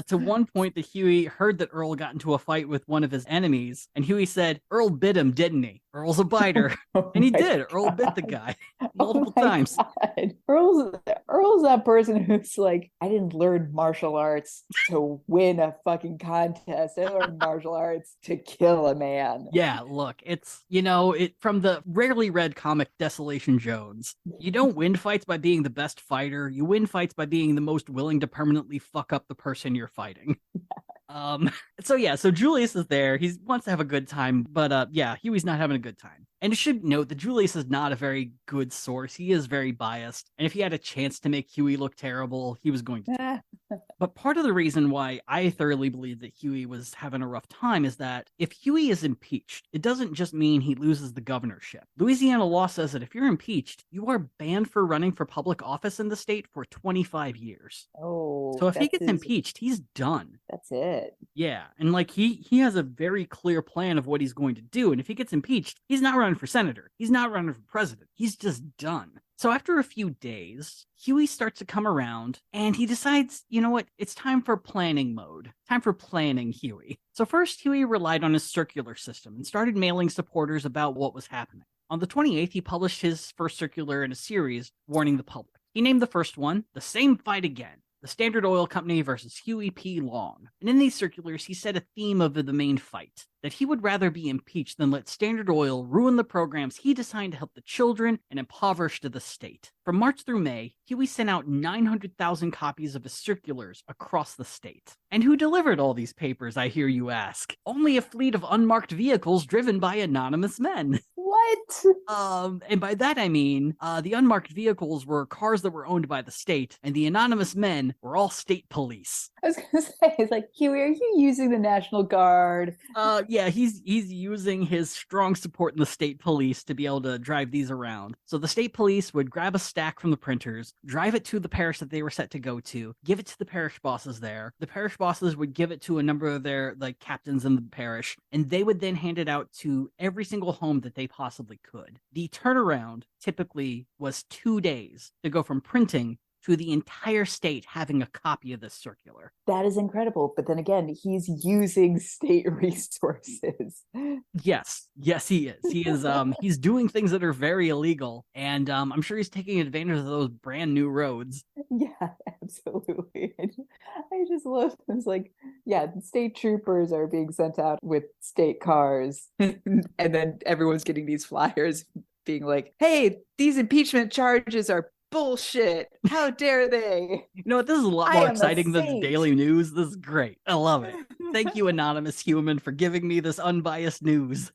To one point that Huey heard that Earl got into a fight with one of his enemies, and Huey said, Earl bit him, didn't he? Earl's a biter. And he did. Earl bit the guy multiple times. God. Earl's that person who's like, I didn't learn martial arts to win a fucking contest. I learned martial arts to kill a man. Yeah, look, it's, from the rarely read comic Desolation Jones, you don't win fights by being the best fighter. You win fights by being the most willing to permanently fuck up the person you're fighting. So Julius is there. He wants to have a good time, but Huey's not having a good time. And it should note that Julius is not a very good source. He is very biased. And if he had a chance to make Huey look terrible, he was going to. But part of the reason why I thoroughly believe that Huey was having a rough time is that if Huey is impeached, it doesn't just mean he loses the governorship. Louisiana law says that if you're impeached, you are banned for running for public office in the state for 25 years. Oh. So if he gets impeached, he's done. That's it. Yeah. And like he has a very clear plan of what he's going to do. And if he gets impeached, he's not running for senator. He's not running for president. He's just done. So after a few days, Huey starts to come around and he decides, you know what? It's time for planning mode. Time for planning Huey. So first, Huey relied on his circular system and started mailing supporters about what was happening. On the 28th, he published his first circular in a series warning the public. He named the first one, The Same Fight Again. The Standard Oil Company versus Huey P. Long. And in these circulars, he set a theme of the main fight, that he would rather be impeached than let Standard Oil ruin the programs he designed to help the children and impoverished the state. From March through May, Huey sent out 900,000 copies of his circulars across the state. And who delivered all these papers, I hear you ask? Only a fleet of unmarked vehicles driven by anonymous men. What? And by that I mean, the unmarked vehicles were cars that were owned by the state, and the anonymous men were all state police. I was gonna say, it's like, Huey, are you using the National Guard? Yeah, he's using his strong support in the state police to be able to drive these around. So the state police would grab a stack from the printers, drive it to the parish that they were set to go to, give it to the parish bosses there. The parish bosses would give it to a number of their captains in the parish, and they would then hand it out to every single home that they possibly could. The turnaround typically was 2 days to go from printing to the entire state having a copy of this circular. That is incredible. But then again, he's using state resources. Yes, he is. He is. He's doing things that are very illegal, and I'm sure he's taking advantage of those brand new roads. Yeah, absolutely. I just love this. The state troopers are being sent out with state cars, and then everyone's getting these flyers being like, "Hey, these impeachment charges are bullshit. How dare they?" You know what? This is a lot more exciting than the Daily News. This is great. I love it. Thank you, anonymous human, for giving me this unbiased news.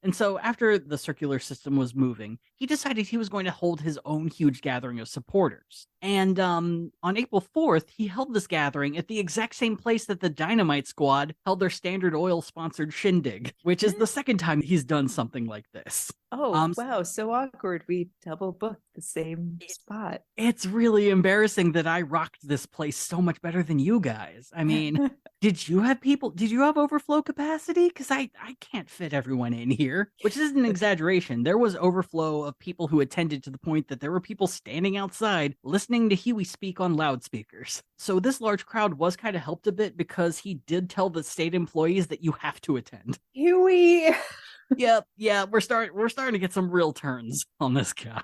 And so after the circular system was moving, he decided he was going to hold his own huge gathering of supporters. And on April 4th, he held this gathering at the exact same place that the Dynamite Squad held their Standard Oil-sponsored shindig, which is the second time he's done something like this. Oh, wow, so awkward. We double booked the same spot. It's really embarrassing that I rocked this place so much better than you guys. I mean, did you have overflow capacity? Because I can't fit everyone in here, which isn't an exaggeration. There was overflow of people who attended to the point that there were people standing outside listening to Huey speak on loudspeakers. So this large crowd was kind of helped a bit because he did tell the state employees that you have to attend. Huey! Yeah, we're starting to get some real turns on this guy.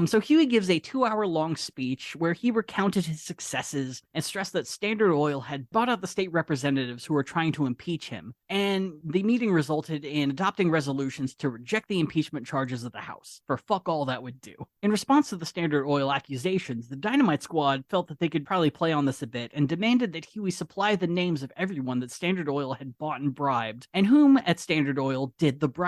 So Huey gives a 2-hour-long speech where he recounted his successes and stressed that Standard Oil had bought out the state representatives who were trying to impeach him, and the meeting resulted in adopting resolutions to reject the impeachment charges of the House, for fuck all that would do. In response to the Standard Oil accusations, the Dynamite Squad felt that they could probably play on this a bit and demanded that Huey supply the names of everyone that Standard Oil had bought and bribed, and whom at Standard Oil did the bribing.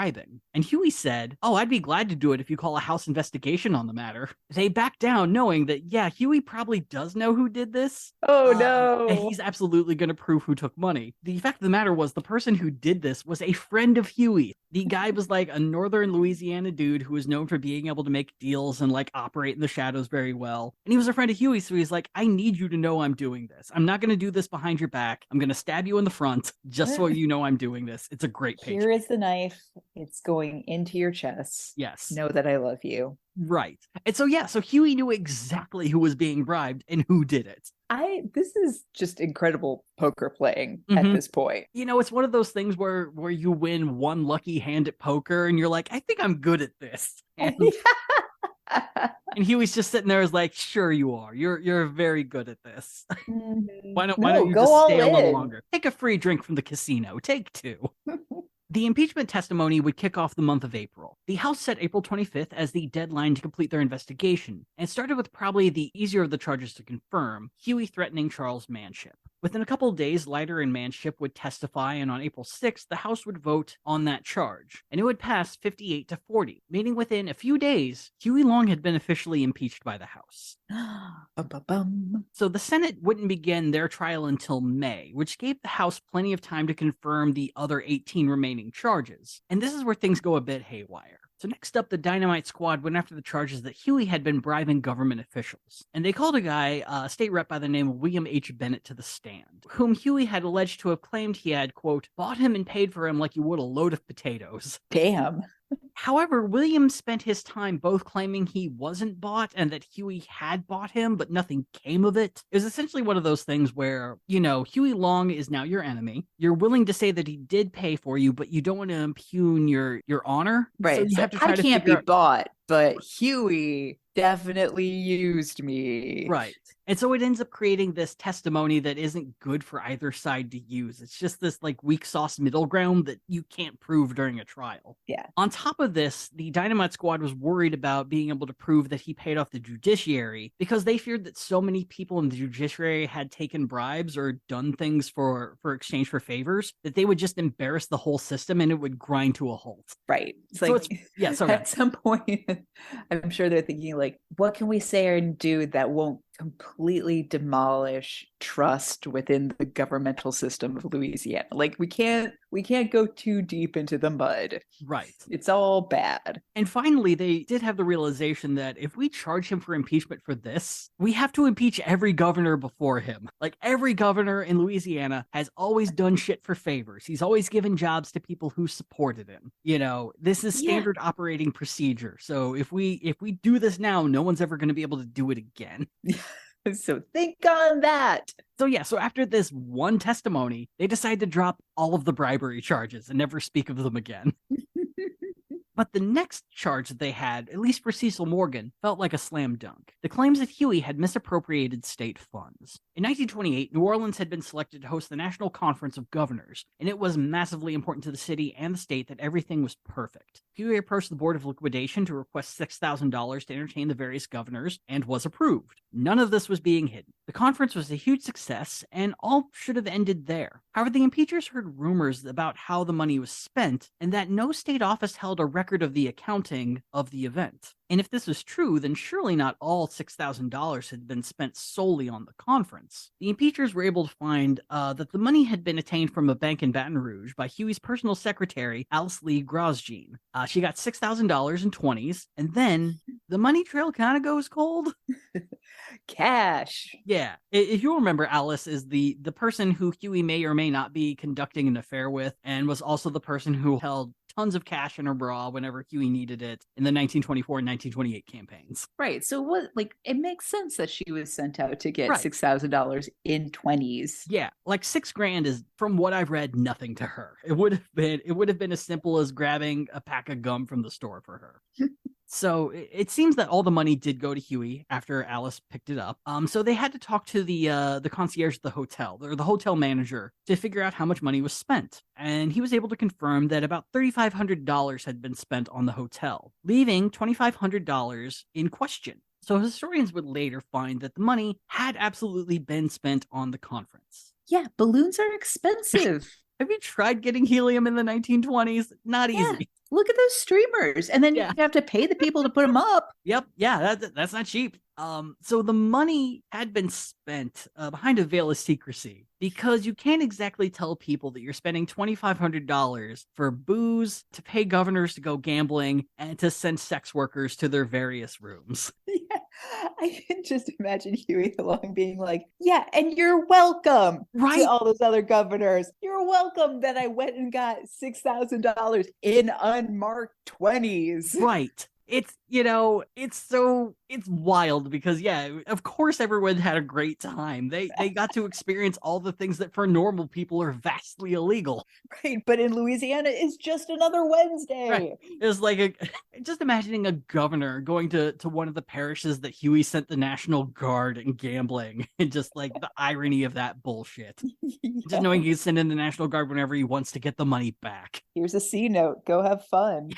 And Huey said, "Oh, I'd be glad to do it if you call a House investigation on the matter." They backed down, knowing that, yeah, Huey probably does know who did this. Oh, no. And he's absolutely going to prove who took money. The fact of the matter was, the person who did this was a friend of Huey. The guy was like a northern Louisiana dude who was known for being able to make deals and like operate in the shadows very well. And he was a friend of Huey, so he's like, I need you to know I'm doing this. I'm not going to do this behind your back. I'm going to stab you in the front just so you know I'm doing this. It's a great picture. Here is the knife. It's going into your chest. Yes. Know that I love you. Right. And so, yeah, so Huey knew exactly who was being bribed and who did it. This is just incredible poker playing at this point. You know, it's one of those things where you win one lucky hand at poker and you're like, I think I'm good at this. And, and Huey's just sitting there is like, sure you are. You're very good at this. Why don't you go just stay a little in. longer? Take a free drink from the casino. Take 2. The impeachment testimony would kick off the month of April. The House set April 25th as the deadline to complete their investigation, and started with probably the easier of the charges to confirm, Huey threatening Charles Manship. Within a couple of days, Leiter and Manship would testify, and on April 6th, the House would vote on that charge, and it would pass 58-40, meaning within a few days, Huey Long had been officially impeached by the House. So the Senate wouldn't begin their trial until May, which gave the House plenty of time to confirm the other 18 remaining charges. And this is where things go a bit haywire. So next up, the Dynamite Squad went after the charges that Huey had been bribing government officials. And they called a guy, a state rep by the name of William H. Bennett, to the stand, whom Huey had alleged to have claimed he had, quote, bought him and paid for him like you would a load of potatoes. Damn. However, William spent his time both claiming he wasn't bought and that Huey had bought him, but nothing came of it. It was essentially one of those things where, you know, Huey Long is now your enemy. You're willing to say that he did pay for you, but you don't want to impugn your honor. Right. So you have to try I can't be bought, but Huey definitely used me. Right. And so it ends up creating this testimony that isn't good for either side to use. It's just this like weak sauce middle ground that you can't prove during a trial. Yeah. On top of this, the Dynamite Squad was worried about being able to prove that he paid off the judiciary because they feared that so many people in the judiciary had taken bribes or done things for exchange for favors that they would just embarrass the whole system and it would grind to a halt. Right. So at some point, I'm sure they're thinking like, what can we say and do that won't completely demolish trust within the governmental system of Louisiana? Like we can't go too deep into the mud. Right. It's all bad. And finally, they did have the realization that if we charge him for impeachment for this, we have to impeach every governor before him. Like every governor in Louisiana has always done shit for favors. He's always given jobs to people who supported him. You know, this is standard operating procedure. So if we do this now, no one's ever going to be able to do it again. So think on that. So after this one testimony, they decide to drop all of the bribery charges and never speak of them again. But the next charge that they had, at least for Cecil Morgan, felt like a slam dunk. The claims that Huey had misappropriated state funds. In 1928, New Orleans had been selected to host the National Conference of Governors, and it was massively important to the city and the state that everything was perfect. Huey approached the Board of Liquidation to request $6,000 to entertain the various governors, and was approved. None of this was being hidden. The conference was a huge success, and all should have ended there. However, the impeachers heard rumors about how the money was spent, and that no state office held a record of the accounting of the event. And if this was true, then surely not all $6,000 had been spent solely on the conference. The impeachers were able to find that the money had been obtained from a bank in Baton Rouge by Huey's personal secretary, Alice Lee Grosjean. She got $6,000 in 20s, and then the money trail kind of goes cold. Cash. Yeah, if you remember, Alice is the person who Huey may or may not be conducting an affair with, and was also the person who held tons of cash in her bra whenever Huey needed it in the 1924 and 1928 campaigns. Right. So what, like, it makes sense that she was sent out to get Right. $6,000 in 20s. Yeah, like $6,000 is, from what I've read, nothing to her. It would have been as simple as grabbing a pack of gum from the store for her. So it seems that all the money did go to Huey after Alice picked it up. So they had to talk to the concierge at the hotel, or the hotel manager, to figure out how much money was spent. And he was able to confirm that about $3,500 had been spent on the hotel, leaving $2,500 in question. So historians would later find that the money had absolutely been spent on the conference. Yeah, balloons are expensive. Have you tried getting helium in the 1920s? Not easy. Look at those streamers. And then you have to pay the people to put them up. Yep. Yeah, that's not cheap. So the money had been spent behind a veil of secrecy, because you can't exactly tell people that you're spending $2,500 for booze, to pay governors to go gambling, and to send sex workers to their various rooms. Yeah, I can just imagine Huey Long being like, yeah, and you're welcome, right? To all those other governors. You're welcome that I went and got $6,000 in unmarked 20s. Right. It's, it's wild because, yeah, of course everyone had a great time. They got to experience all the things that for normal people are vastly illegal. Right, but in Louisiana, it's just another Wednesday. Right. It was like just imagining a governor going to one of the parishes that Huey sent the National Guard and gambling, and just like the irony of that bullshit. Yeah. Just knowing he can send in the National Guard whenever he wants to get the money back. Here's a C note. Go have fun.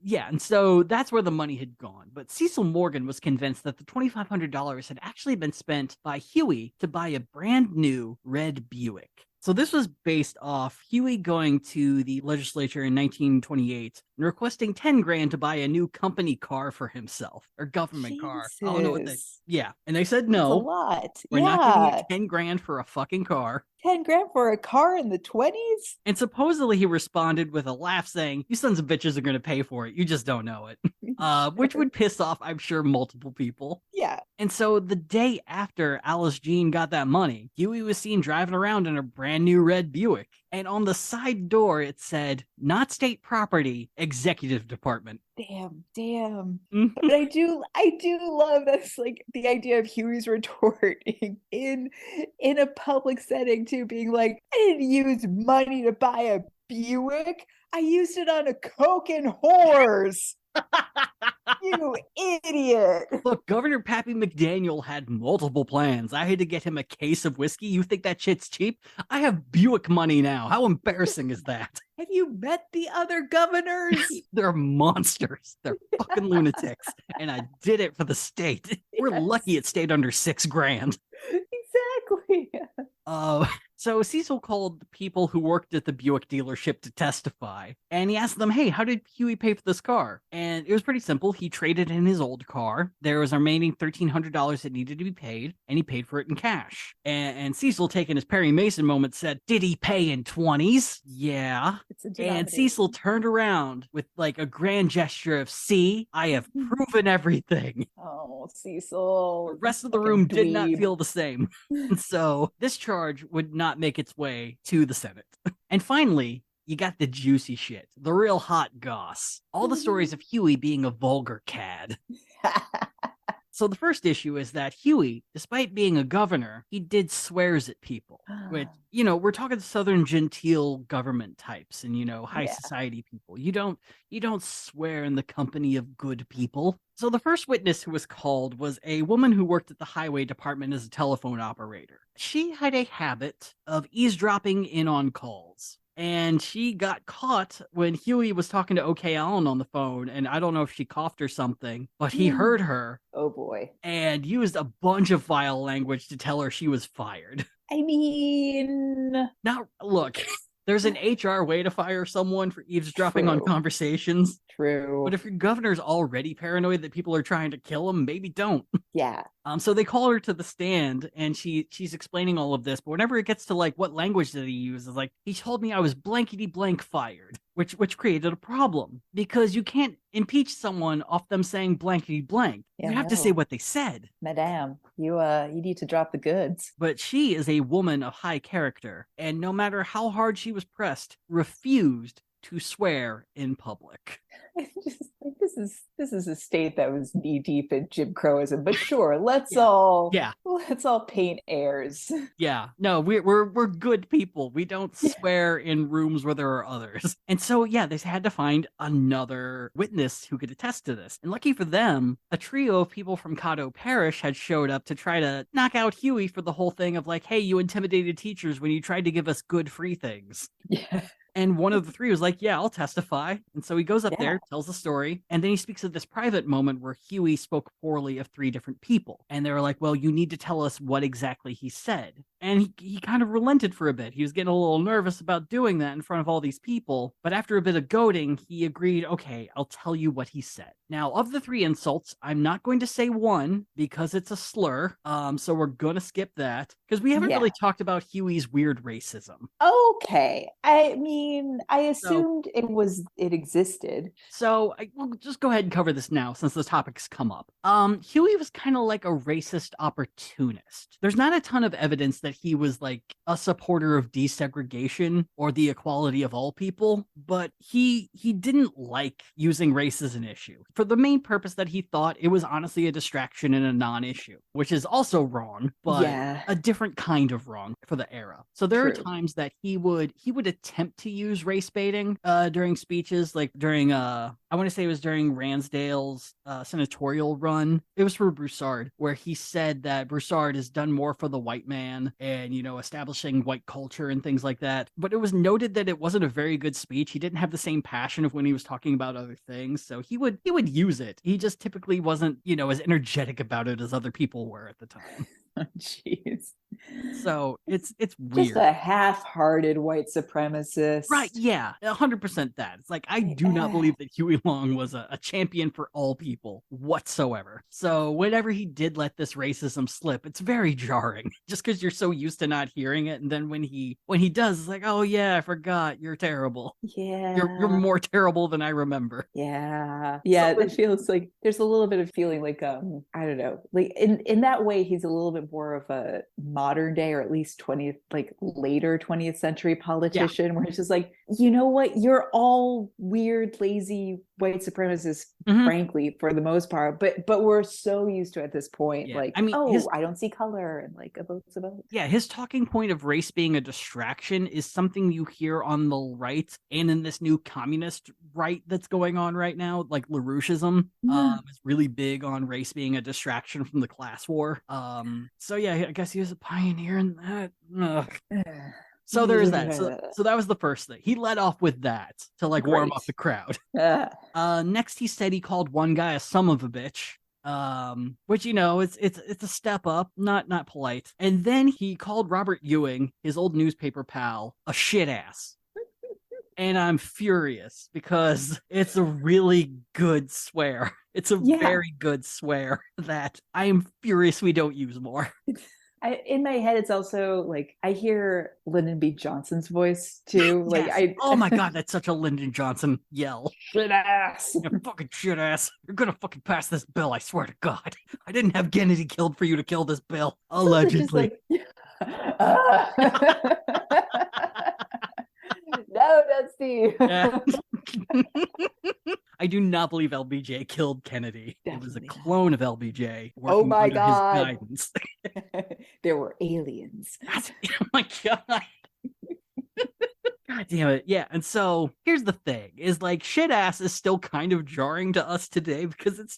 Yeah, and so that's where the money had gone. But Cecil Morgan was convinced that the $2,500 had actually been spent by Huey to buy a brand new red Buick. So this was based off Huey going to the legislature in 1928 and requesting $10,000 to buy a new company car for himself, or government car. I don't know what they. Yeah, and they said no. That's a lot. We're not giving you $10,000 for a fucking car. $10,000 for a car in the 20s? And supposedly he responded with a laugh saying, "You sons of bitches are going to pay for it. You just don't know it." Which would piss off, I'm sure, multiple people. Yeah. And so the day after Alice Jean got that money, Huey was seen driving around in a brand new red Buick. And on the side door, it said, "Not state property, executive department." Damn. But I do love that's like the idea of Huey's retorting in a public setting too, being like, I didn't use money to buy a Buick. I used it on a Coke and whores. You idiot. Look, Governor Pappy McDaniel had multiple plans. I had to get him a case of whiskey. You think that shit's cheap? I have Buick money now. How embarrassing is that? Have you met the other governors? They're monsters. They're fucking lunatics. And I did it for the state. We're lucky it stayed under $6,000. Exactly. So Cecil called the people who worked at the Buick dealership to testify, and he asked them, "Hey, how did Huey pay for this car?" And it was pretty simple. He traded in his old car. There was a remaining $1,300 that needed to be paid, and he paid for it in cash. And Cecil, taking his Perry Mason moment, said, "Did he pay in 20s? Yeah." And Cecil turned around with like a grand gesture of, "See, I have proven everything." Oh, Cecil. The rest of the room did not feel the same. And so this charge would not make its way to the Senate. And finally, you got the juicy shit, the real hot goss. All the stories of Huey being a vulgar cad. So the first issue is that Huey, despite being a governor, he did swears at people, which, we're talking Southern genteel government types and, high society people. You don't swear in the company of good people. So the first witness who was called was a woman who worked at the highway department as a telephone operator. She had a habit of eavesdropping in on calls. And she got caught when Huey was talking to OK Allen on the phone. And I don't know if she coughed or something, but he heard her. Oh boy. And used a bunch of vile language to tell her she was fired. I mean, Now, look, there's an HR way to fire someone for eavesdropping on True. conversations. True. But if your governor's already paranoid that people are trying to kill him, maybe don't. Yeah. So they call her to the stand, and she's explaining all of this. But whenever it gets to like what language did he use, it's like he told me I was blankety blank fired, which created a problem because you can't impeach someone off them saying blankety blank. Yeah, You have to say what they said. Madame, you need to drop the goods. But she is a woman of high character, and no matter how hard she was pressed, refused to swear in public. I just like this is a state that was knee deep in Jim Crowism, but sure, let's all paint airs. Yeah, no, we're good people. We don't swear in rooms where there are others. And so yeah, they had to find another witness who could attest to this. And lucky for them, a trio of people from Caddo Parish had showed up to try to knock out Huey for the whole thing of like, hey, you intimidated teachers when you tried to give us good free things. Yeah. And one of the three was like, yeah, I'll testify. And so he goes up there, tells the story, and then he speaks of this private moment where Huey spoke poorly of three different people. And they were like, well, you need to tell us what exactly he said. And he kind of relented for a bit. He was getting a little nervous about doing that in front of all these people. But after a bit of goading, he agreed, okay, I'll tell you what he said. Now, of the three insults, I'm not going to say one because it's a slur. So we're going to skip that because we haven't really talked about Huey's weird racism. Okay. I mean, I assumed it existed. So we'll just go ahead and cover this now since the topic's come up. Huey was kind of like a racist opportunist. There's not a ton of evidence that he was like a supporter of desegregation or the equality of all people, but he didn't like using race as an issue for the main purpose that he thought it was honestly a distraction and a non-issue, which is also wrong, but a different kind of wrong for the era. So there are times that he would attempt to use race baiting during speeches, like during I want to say it was during Ransdale's senatorial run. It was for Broussard, where he said that Broussard has done more for the white man and, you know, establishing white culture and things like that. But it was noted that it wasn't a very good speech. He didn't have the same passion of when he was talking about other things. So he would use it. He just typically wasn't, you know, as energetic about it as other people were at the time. Jeez. So it's weird. Just a half-hearted white supremacist. Right, yeah, 100% that. It's like, I do not believe that Huey Long was a champion for all people whatsoever. So whenever he did let this racism slip, it's very jarring. Just because you're so used to not hearing it, and then when he does, it's like, oh yeah, I forgot, you're terrible. Yeah. You're more terrible than I remember. Yeah. Yeah, so it feels like there's a little bit of feeling like I don't know, like in that way he's a little bit more of a modern day, or at least 20th, like later 20th century politician, where it's just like, you know what, you're all weird, lazy white supremacists, frankly, for the most part, but we're so used to at this point, like, I mean, I don't see color, and like a vote's a vote. Yeah, his talking point of race being a distraction is something you hear on the right and in this new communist right that's going on right now, like LaRoucheism is really big on race being a distraction from the class war. So yeah, I guess he was a pioneer in that. So there's that. So that was the first thing. He led off with that to like warm up the crowd. Next, he said he called one guy a son of a bitch. Which, you know, it's a step up, not polite. And then he called Robert Ewing, his old newspaper pal, a shit ass. And I'm furious because it's a really good swear. It's a very good swear that I am furious we don't use more. In my head, it's also like I hear Lyndon B. Johnson's voice too. Like oh my god, that's such a Lyndon Johnson yell. Shit ass. You fucking shit ass. You're gonna fucking pass this bill, I swear to God. I didn't have Kennedy killed for you to kill this bill. Allegedly. No, not Steve. I do not believe LBJ killed Kennedy. Definitely it was a clone of LBJ. Oh my God. His guidance. There were aliens. Oh my God. God damn it. Yeah. And so here's the thing is like shit ass is still kind of jarring to us today because it's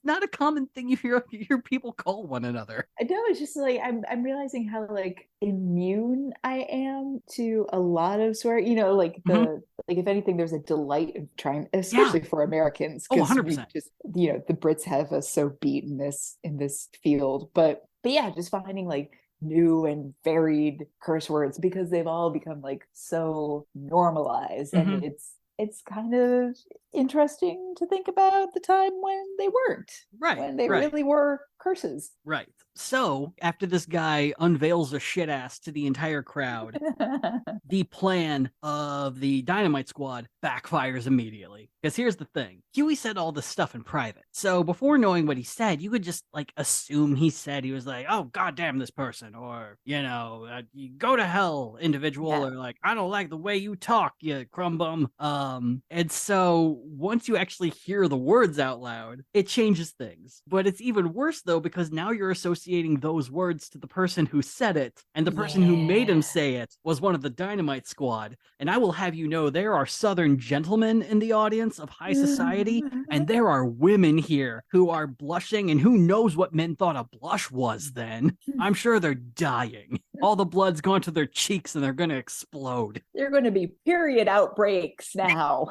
It's not a common thing you hear people call one another. I know, it's just like I'm realizing how like immune I am to a lot of swear, like Mm-hmm. like if anything, there's a delight of trying, Yeah. especially for Americans, Oh, because we 100%. just, the Brits have us so beat in this field. But yeah, just finding like new and varied curse words because they've all become like so normalized, and Mm-hmm. it's kind of interesting to think about the time when they weren't, Right, when they right. really were curses. Right. So, after this guy unveils a shit ass to the entire crowd, the plan of the Dynamite Squad backfires immediately. Because here's the thing, Huey said all this stuff in private. So, before knowing what he said, you could just like assume he was like, oh, goddamn this person, or, you go to hell, individual, Yeah. or like, I don't like the way you talk, you crumb bum. And so, once you actually hear the words out loud, it changes things. But it's even worse though, because now you're associating those words to the person who said it, and the person who made him Yeah. say it was one of the Dynamite Squad. And I will have you know, there are Southern gentlemen in the audience of high society, and there are women here who are blushing, and who knows what men thought a blush was then. I'm sure they're dying. All the blood's gone to their cheeks and they're going to explode. There are going to be period outbreaks now.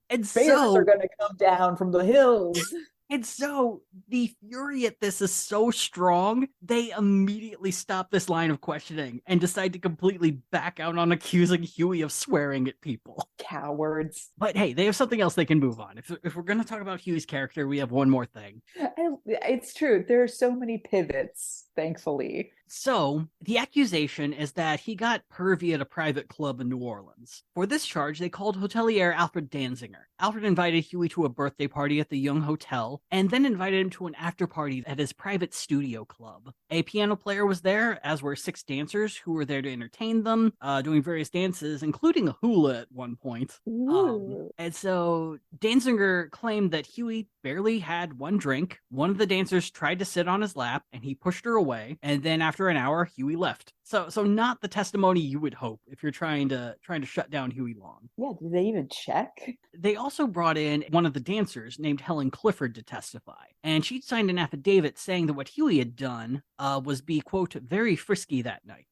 And Bears are so going to come down from the hills. And so the fury at this is so strong, they immediately stop this line of questioning and decide to completely back out on accusing Huey of swearing at people. Cowards. But hey, they have something else they can move on. If we're going to talk about Huey's character, we have one more thing. It's true. There are so many pivots, thankfully. So, the accusation is that he got pervy at a private club in New Orleans. For this charge, they called hotelier Alfred Danziger. Alfred invited Huey to a birthday party at the Young Hotel, and then invited him to an after party at his private studio club. A piano player was there, as were 6 dancers who were there to entertain them, doing various dances, including a hula at one point. And so Danziger claimed that Huey barely had one drink. One of the dancers tried to sit on his lap, and he pushed her away, and then after an hour, Huey left. So not the testimony you would hope if you're trying to shut down Huey Long. Yeah, did they even check? They also brought in one of the dancers named Helen Clifford to testify, and she'd signed an affidavit saying that what Huey had done was be, quote, very frisky that night.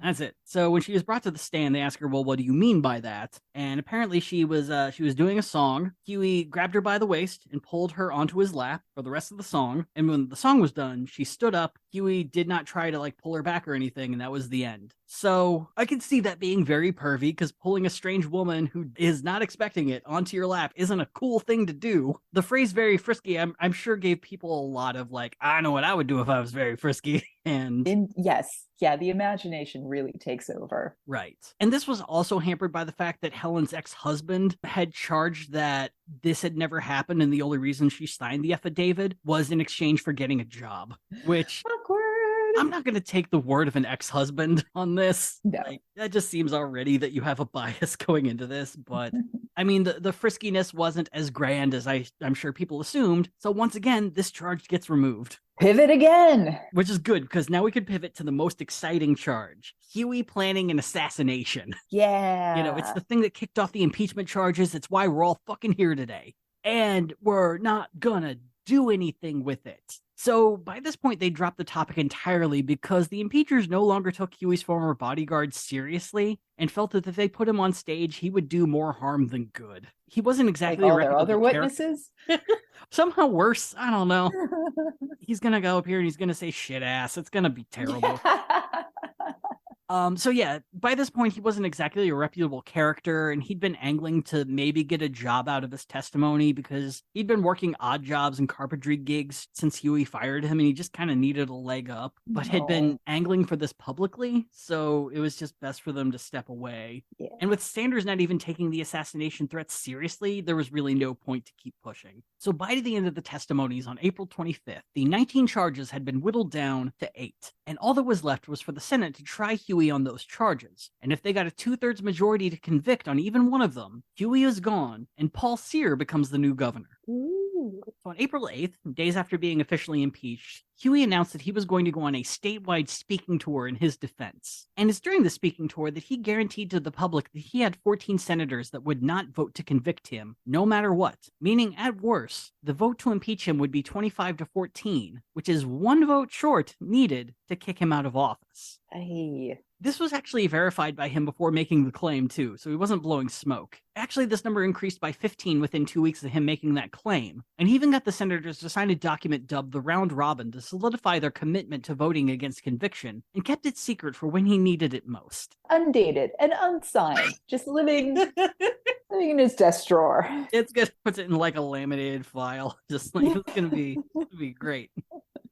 That's it. So when she was brought to the stand, they asked her, well, what do you mean by that? And apparently she was doing a song. Huey grabbed her by the waist and pulled her onto his lap for the rest of the song. And when the song was done, she stood up. Huey did not try to like pull her back or anything, and that was the end. So I can see that being very pervy, because pulling a strange woman who is not expecting it onto your lap isn't a cool thing to do. The phrase very frisky, I'm sure gave people a lot of like, I know what I would do if I was very frisky. And yes, yeah, the imagination really takes over. right. And this was also hampered by the fact that Helen's ex-husband had charged that this had never happened, and the only reason she signed the affidavit was in exchange for getting a job, which Awkward. I'm not going to take the word of an ex-husband on this. No. Like, that just seems already that you have a bias going into this. But I mean, the friskiness wasn't as grand as I'm sure people assumed. So once again, this charge gets removed. Pivot again. Which is good, because now we can pivot to the most exciting charge. Huey planning an assassination. Yeah. It's the thing that kicked off the impeachment charges. It's why we're all fucking here today. And we're not gonna do anything with it. So by this point, they dropped the topic entirely, because the impeachers no longer took Huey's former bodyguard seriously and felt that if they put him on stage, he would do more harm than good. He wasn't exactly like all a their other witnesses. Somehow worse. I don't know. He's gonna go up here and he's gonna say shit ass. It's gonna be terrible. So yeah, by this point, he wasn't exactly a reputable character, and he'd been angling to maybe get a job out of his testimony, because he'd been working odd jobs and carpentry gigs since Huey fired him, and he just kind of needed a leg up, but had been angling for this publicly, so it was just best for them to step away. Yeah. And with Sanders not even taking the assassination threats seriously, there was really no point to keep pushing. So by the end of the testimonies on April 25th, the 19 charges had been whittled down to 8, and all that was left was for the Senate to try Huey on those charges. And if they got a 2/3 majority to convict on even one of them, Huey is gone, and Paul Sear becomes the new governor. Ooh. So on April 8th, days after being officially impeached, Huey announced that he was going to go on a statewide speaking tour in his defense. And it's during the speaking tour that he guaranteed to the public that he had 14 senators that would not vote to convict him, no matter what. Meaning, at worst, the vote to impeach him would be 25 to 14, which is one vote short needed to kick him out of office. Aye. This was actually verified by him before making the claim, too, so he wasn't blowing smoke. Actually, this number increased by 15 within 2 weeks of him making that claim, and he even got the senators to sign a document dubbed the Round Robin to solidify their commitment to voting against conviction, and kept it secret for when he needed it most. Undated and unsigned, just living in his desk drawer. It's good. Puts it in like a laminated file. Just like, it's gonna be great.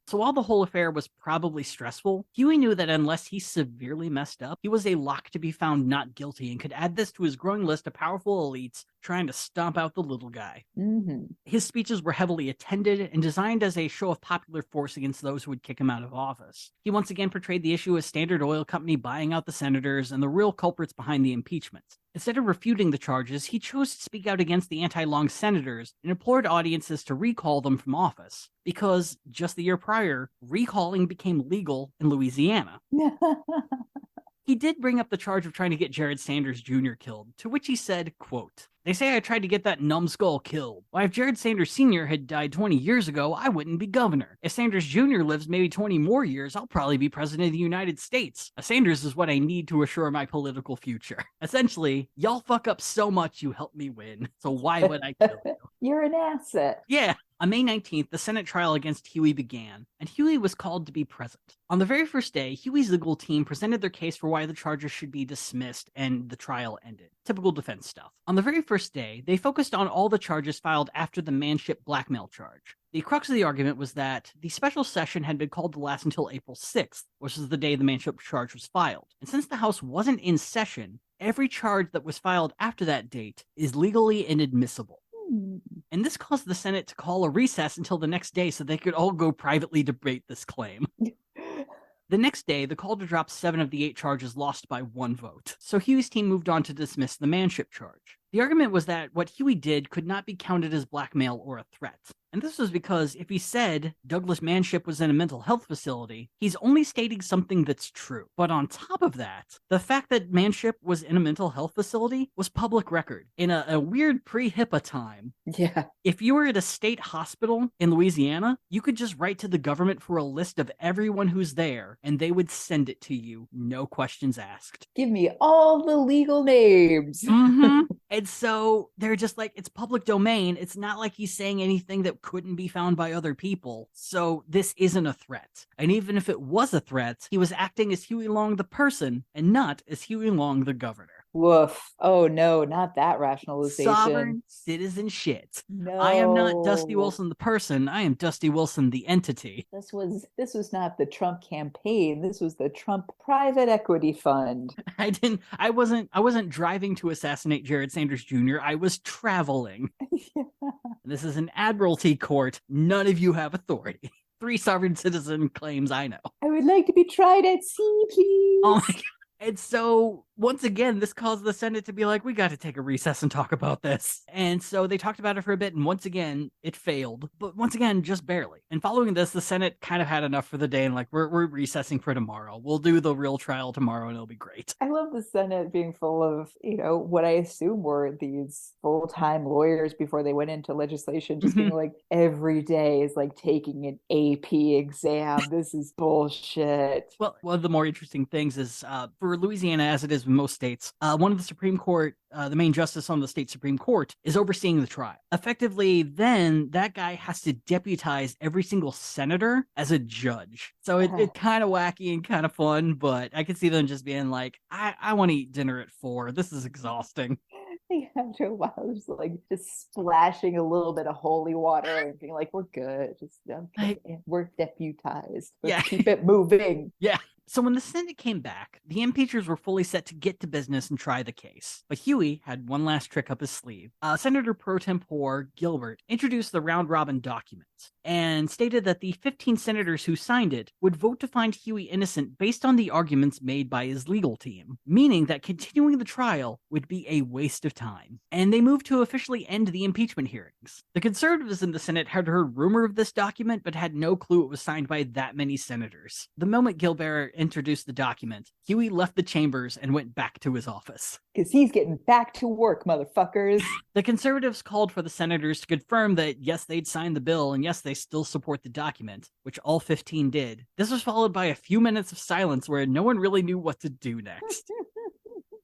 So while the whole affair was probably stressful, Huey knew that unless he severely messed up, he was a lock to be found not guilty and could add this to his growing list of powerful elites trying to stomp out the little guy. Mm-hmm. His speeches were heavily attended and designed as a show of popular force against those who would kick him out of office. He once again portrayed the issue as Standard Oil Company buying out the senators and the real culprits behind the impeachment. Instead of refuting the charges, he chose to speak out against the anti-Long senators and implored audiences to recall them from office, because just the year prior, recalling became legal in Louisiana. He did bring up the charge of trying to get Jared Sanders Jr. killed, to which he said, quote, "They say I tried to get that numbskull killed. Why, if Jared Sanders Sr. had died 20 years ago, I wouldn't be governor. If Sanders Jr. lives maybe 20 more years, I'll probably be president of the United States. A Sanders is what I need to assure my political future. Essentially, y'all fuck up so much you help me win, so why would I kill you?" You're an asset. Yeah. On May 19th, the Senate trial against Huey began, and Huey was called to be present. On the very first day, Huey's legal team presented their case for why the charges should be dismissed, and the trial ended. Typical defense stuff. On the very first day, they focused on all the charges filed after the manship blackmail charge. The crux of the argument was that the special session had been called to last until April 6th, which is the day the manship charge was filed. And since the House wasn't in session, every charge that was filed after that date is legally inadmissible. And this caused the Senate to call a recess until the next day so they could all go privately debate this claim. The next day, the call to drop 7 of the 8 charges lost by 1 vote. So Huey's team moved on to dismiss the manship charge. The argument was that what Huey did could not be counted as blackmail or a threat. And this was because if he said Douglas Manship was in a mental health facility, he's only stating something that's true. But on top of that, the fact that Manship was in a mental health facility was public record. In a weird pre-HIPAA time, Yeah. if you were at a state hospital in Louisiana, you could just write to the government for a list of everyone who's there, and they would send it to you, no questions asked. Give me all the legal names. Mm-hmm. And so they're just like, it's public domain. It's not like he's saying anything that couldn't be found by other people. So this isn't a threat. And even if it was a threat, he was acting as Huey Long the person and not as Huey Long the governor. Woof. Oh no, not that rationalization. Sovereign citizen shit. No. I am not Dusty Wilson the person. I am Dusty Wilson the entity. This was not the Trump campaign. This was the Trump private equity fund. I wasn't driving to assassinate Jared Sanders Jr. I was traveling. Yeah. This is an admiralty court. None of you have authority. 3 sovereign citizen claims I know. I would like to be tried at sea, please. Oh my God. And so, once again, this caused the Senate to be like, we got to take a recess and talk about this. And so they talked about it for a bit, and once again, it failed. But once again, just barely. And following this, the Senate kind of had enough for the day, and like, we're recessing for tomorrow. We'll do the real trial tomorrow, and it'll be great. I love the Senate being full of, what I assume were these full-time lawyers before they went into legislation, just being like, every day is like taking an AP exam. This is bullshit. Well, one of the more interesting things is, for Louisiana, as it is with most states, one of the Supreme Court, the main justice on the state Supreme Court, is overseeing the trial. Effectively, then that guy has to deputize every single senator as a judge. So it's kind of wacky and kind of fun, but I can see them just being like, I want to eat dinner at 4. This is exhausting. After a while, just splashing a little bit of holy water and being like, we're good. Just okay. We're deputized. Let's keep it moving. Yeah. So when the Senate came back, the impeachers were fully set to get to business and try the case. But Huey had one last trick up his sleeve. Senator pro tempore Gilbert introduced the round-robin document and stated that the 15 senators who signed it would vote to find Huey innocent based on the arguments made by his legal team, meaning that continuing the trial would be a waste of time. And they moved to officially end the impeachment hearings. The conservatives in the Senate had heard rumor of this document, but had no clue it was signed by that many senators. The moment Gilbert introduced the document, Huey left the chambers and went back to his office. Because he's getting back to work, motherfuckers. The conservatives called for the senators to confirm that yes, they'd signed the bill, and yes, they still support the document, which all 15 did. This was followed by a few minutes of silence where no one really knew what to do next.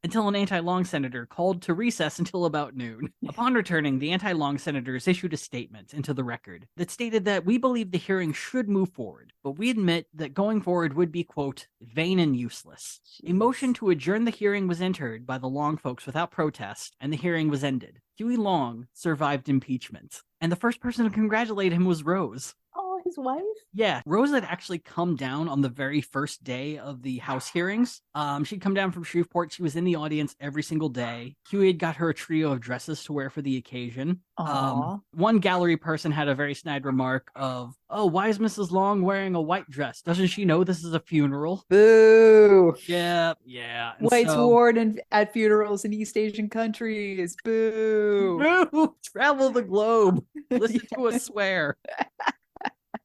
Until an anti-Long senator called to recess until about noon. Upon returning, the anti-Long senators issued a statement into the record that stated that we believe the hearing should move forward, but we admit that going forward would be, quote, vain and useless. A motion to adjourn the hearing was entered by the Long folks without protest, and the hearing was ended. Huey Long survived impeachment, and the first person to congratulate him was Rose. Oh, his wife? Yeah, Rose had actually come down on the very first day of the House hearings. She'd come down from Shreveport. She was in the audience every single day. Huey had got her a trio of dresses to wear for the occasion. One gallery person had a very snide remark of, oh, why is Mrs. Long wearing a white dress? Doesn't she know this is a funeral? Boo! Yeah. And Whites worn at funerals in East Asian countries. Boo! Boo! Travel the globe. Listen to us swear.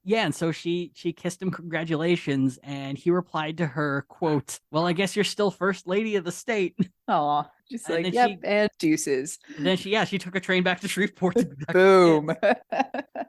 Yeah, and so she kissed him congratulations, and he replied to her, quote, well, I guess you're still first lady of the state. Aw, just like, yep, and deuces. And then she took a train back to Shreveport. Boom.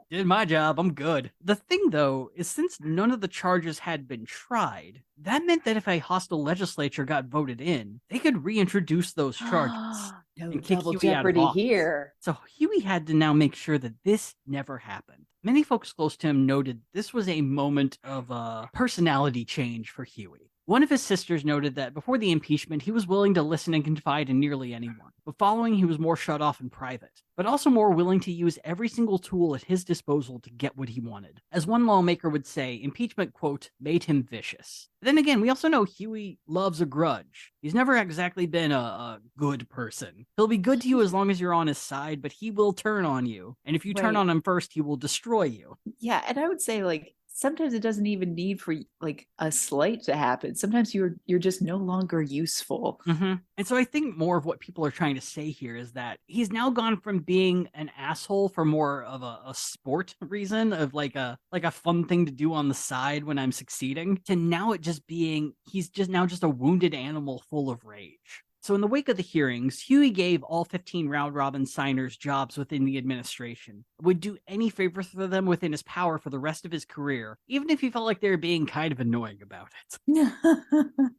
Did my job, I'm good. The thing, though, is since none of the charges had been tried, that meant that if a hostile legislature got voted in, they could reintroduce those charges. No and kick double Huey out of jeopardy office. here. So Huey had to now make sure that this never happened. Many folks close to him noted this was a moment of personality change for Huey. One of his sisters noted that before the impeachment, he was willing to listen and confide in nearly anyone. But following, he was more shut off in private, but also more willing to use every single tool at his disposal to get what he wanted. As one lawmaker would say, impeachment, quote, made him vicious. Then again, we also know Huey loves a grudge. He's never exactly been a good person. He'll be good to you as long as you're on his side, but he will turn on you. And if you turn on him first, he will destroy you. Yeah, and I would say, like, sometimes it doesn't even need for like a slight to happen. Sometimes you're just no longer useful. Mm-hmm. And so I think more of what people are trying to say here is that he's now gone from being an asshole for more of a sport reason of like a fun thing to do on the side when I'm succeeding, to now it just being he's just a wounded animal full of rage. So in the wake of the hearings, Huey gave all 15 round-robin signers jobs within the administration, would do any favor for them within his power for the rest of his career, even if he felt like they were being kind of annoying about it.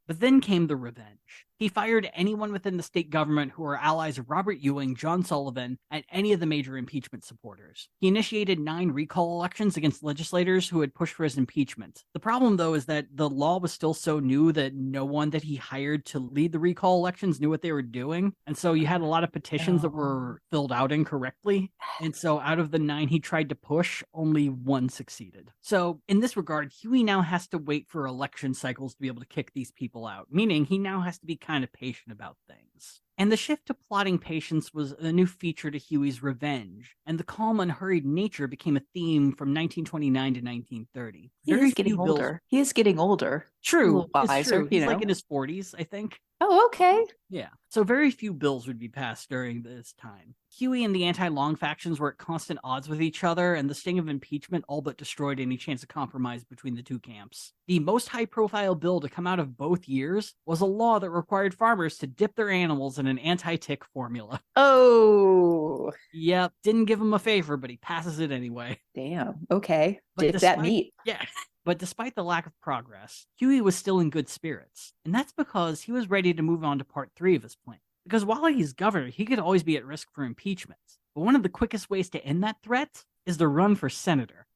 But then came the revenge. He fired anyone within the state government who were allies of Robert Ewing, John Sullivan, and any of the major impeachment supporters. He initiated 9 recall elections against legislators who had pushed for his impeachment. The problem, though, is that the law was still so new that no one that he hired to lead the recall elections knew what they were doing. And so you had a lot of petitions that were filled out incorrectly. And so out of the 9 he tried to push, only 1 succeeded. So in this regard, Huey now has to wait for election cycles to be able to kick these people out, meaning he now has to be kind of patient about things. And the shift to plotting patience was a new feature to Huey's revenge, and the calm, unhurried nature became a theme from 1929 to 1930. He is getting older. He is getting older. True. Wiser, it's true. He's like in his 40s, I think. Oh, okay. Yeah. So very few bills would be passed during this time. Huey and the anti-Long factions were at constant odds with each other, and the sting of impeachment all but destroyed any chance of compromise between the two camps. The most high-profile bill to come out of both years was a law that required farmers to dip their animals in an anti-tick formula. Oh. Yep. Didn't give him a favor, but he passes it anyway. Damn. Okay. But Dip that meat. Yeah. But despite the lack of progress, Huey was still in good spirits. And that's because he was ready to move on to part 3 of his plan. Because while he's governor, he could always be at risk for impeachment. But one of the quickest ways to end that threat is to run for senator.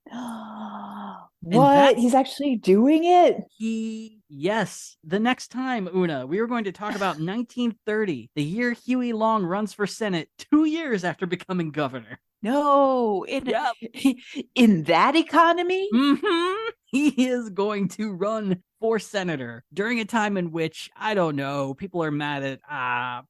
What? He's actually doing it? Yes. The next time, Una, we are going to talk about 1930, the year Huey Long runs for Senate 2 years after becoming governor. No. In that economy? Mm-hmm. he is going to run for senator during a time in which, I don't know, people are mad at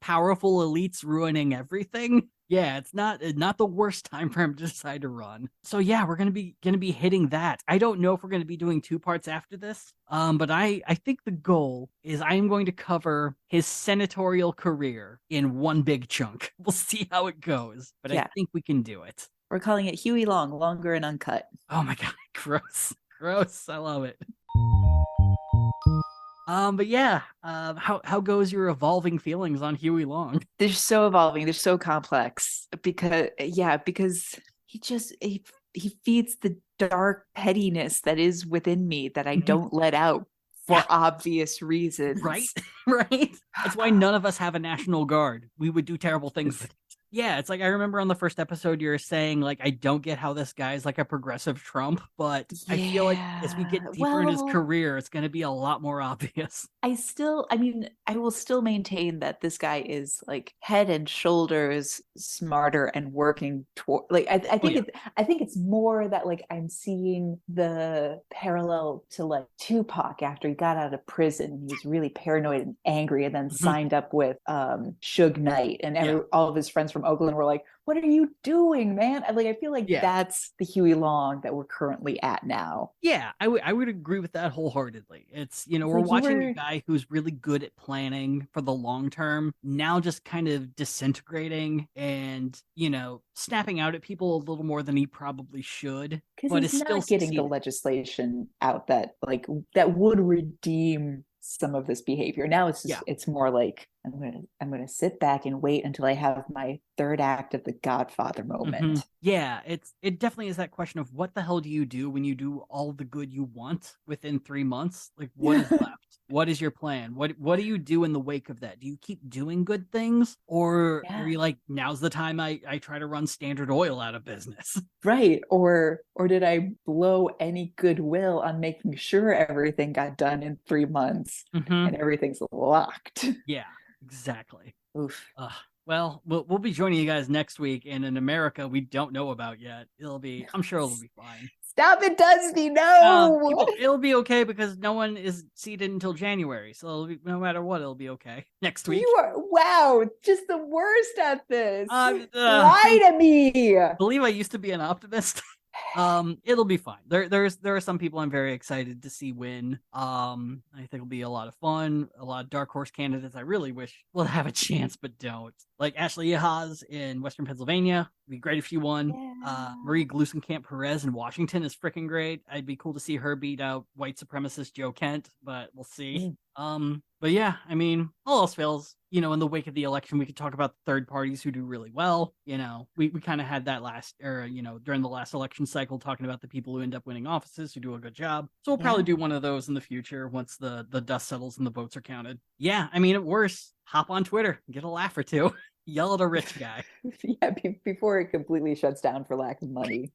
powerful elites ruining everything. Yeah, it's not the worst time for him to decide to run. So yeah, we're gonna be hitting that. I don't know if we're gonna be doing 2 parts after this. But I think the goal is I am going to cover his senatorial career in one big chunk. We'll see how it goes, but I think we can do it. We're calling it Huey Long, longer and uncut. Oh my god, gross. Gross. I love it. But yeah, how goes your evolving feelings on Huey Long? They're so evolving. They're so complex because he feeds the dark pettiness that is within me that I don't let out for obvious reasons. Right? Right? That's why none of us have a National Guard. We would do terrible things with it. Yeah, it's like I remember on the first episode you were saying, like, I don't get how this guy's like a progressive Trump, but I feel like as we get deeper in his career, it's going to be a lot more obvious. I will still maintain that this guy is like head and shoulders smarter and working toward, like, I think it's more that like I'm seeing the parallel to like Tupac after he got out of prison. He was really paranoid and angry, and then signed up with Suge Knight, and all of his friends from Oakland were like, what are you doing, man? I feel like that's the Huey Long that we're currently at now. Yeah, I would agree with that wholeheartedly. It's, we're watching a guy who's really good at planning for the long term, now just kind of disintegrating and, snapping out at people a little more than he probably should. Because he's not getting the legislation out that would redeem some of this behavior. Now it's just, it's more like I'm gonna sit back and wait until I have my third act of the Godfather moment. Yeah, it definitely is that question of what the hell do you do when you do all the good you want within 3 months? Like, what is left? What is your plan? What do you do in the wake of that? Do you keep doing good things, or are you like, now's the time I try to run Standard Oil out of business? Right. Or did I blow any goodwill on making sure everything got done in 3 months and everything's locked? Yeah, exactly. Oof. Well, we'll be joining you guys next week, and in America we don't know about yet. I'm sure it'll be fine. Stop it, Dusty! No, it'll be okay because no one is seated until January, so no matter what, it'll be okay next week. You are just the worst at this. Lie to me. I believe I used to be an optimist. It'll be fine. There are some people I'm very excited to see win. I think it'll be a lot of fun. A lot of dark horse candidates I really wish will have a chance but don't. Like Ashley Yahaz in Western Pennsylvania. It'd be great if she won. Marie Glusenkamp Perez in Washington is freaking great. I'd be cool to see her beat out white supremacist Joe Kent, but we'll see. But yeah, I mean, all else fails, in the wake of the election, we could talk about third parties who do really well. We kind of had that during the last election cycle, talking about the people who end up winning offices who do a good job. So we'll probably do one of those in the future once the dust settles and the votes are counted. Yeah, I mean, at worst, hop on Twitter, get a laugh or two. Yell at a rich guy. Before it completely shuts down for lack of money.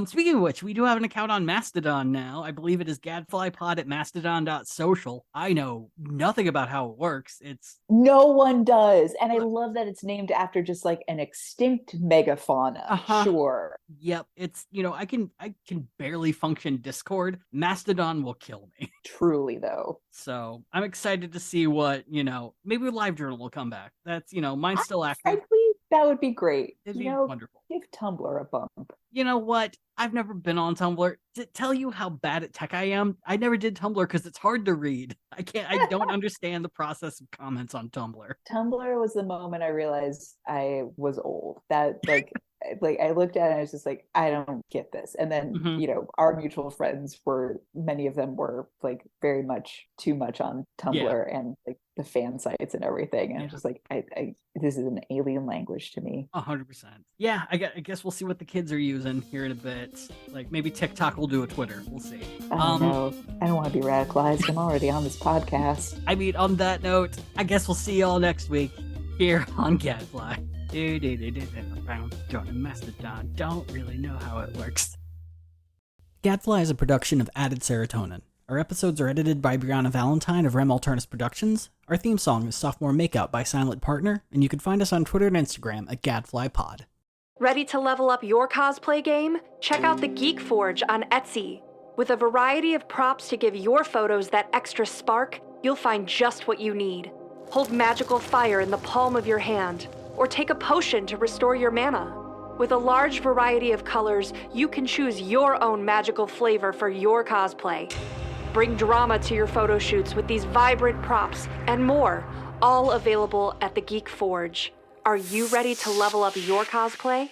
Speaking of which, we do have an account on Mastodon now. I believe it is gadflypod@mastodon.social. I know nothing about how it works. No one does. And I love that it's named after just like an extinct megafauna. Sure. Yep. It's, I can barely function Discord. Mastodon will kill me. Truly, though. So I'm excited to see what, maybe LiveJournal will come back. That's, mine's still active. Frankly, that would be great. It'd be wonderful. Give Tumblr a bump. You know what? I've never been on Tumblr. To tell you how bad at tech I am, I never did Tumblr because it's hard to read. I don't understand the process of comments on Tumblr. Tumblr was the moment I realized I was old. That I looked at it and I was just like, I don't get this. And then, our mutual friends many of them were like very much too much on Tumblr and like the fan sites and everything. And I'm just like, this is an alien language to me. 100%. Yeah, I guess we'll see what the kids are using here in a bit. Like maybe TikTok will do a Twitter. We'll see. No, I don't want to be radicalized. I'm already on this podcast. I mean, on that note, I guess we'll see y'all next week here on Gadfly. Join Mastodon. Don't really know how it works. Gadfly is a production of Added Serotonin. Our episodes are edited by Brianna Valentine of Rem Alternus Productions. Our theme song is Sophomore Makeout by Silent Partner, and you can find us on Twitter and Instagram at GadflyPod. Ready to level up your cosplay game? Check out the Geek Forge on Etsy. With a variety of props to give your photos that extra spark, you'll find just what you need. Hold magical fire in the palm of your hand, or take a potion to restore your mana. With a large variety of colors, you can choose your own magical flavor for your cosplay. Bring drama to your photo shoots with these vibrant props and more, all available at the Geek Forge. Are you ready to level up your cosplay?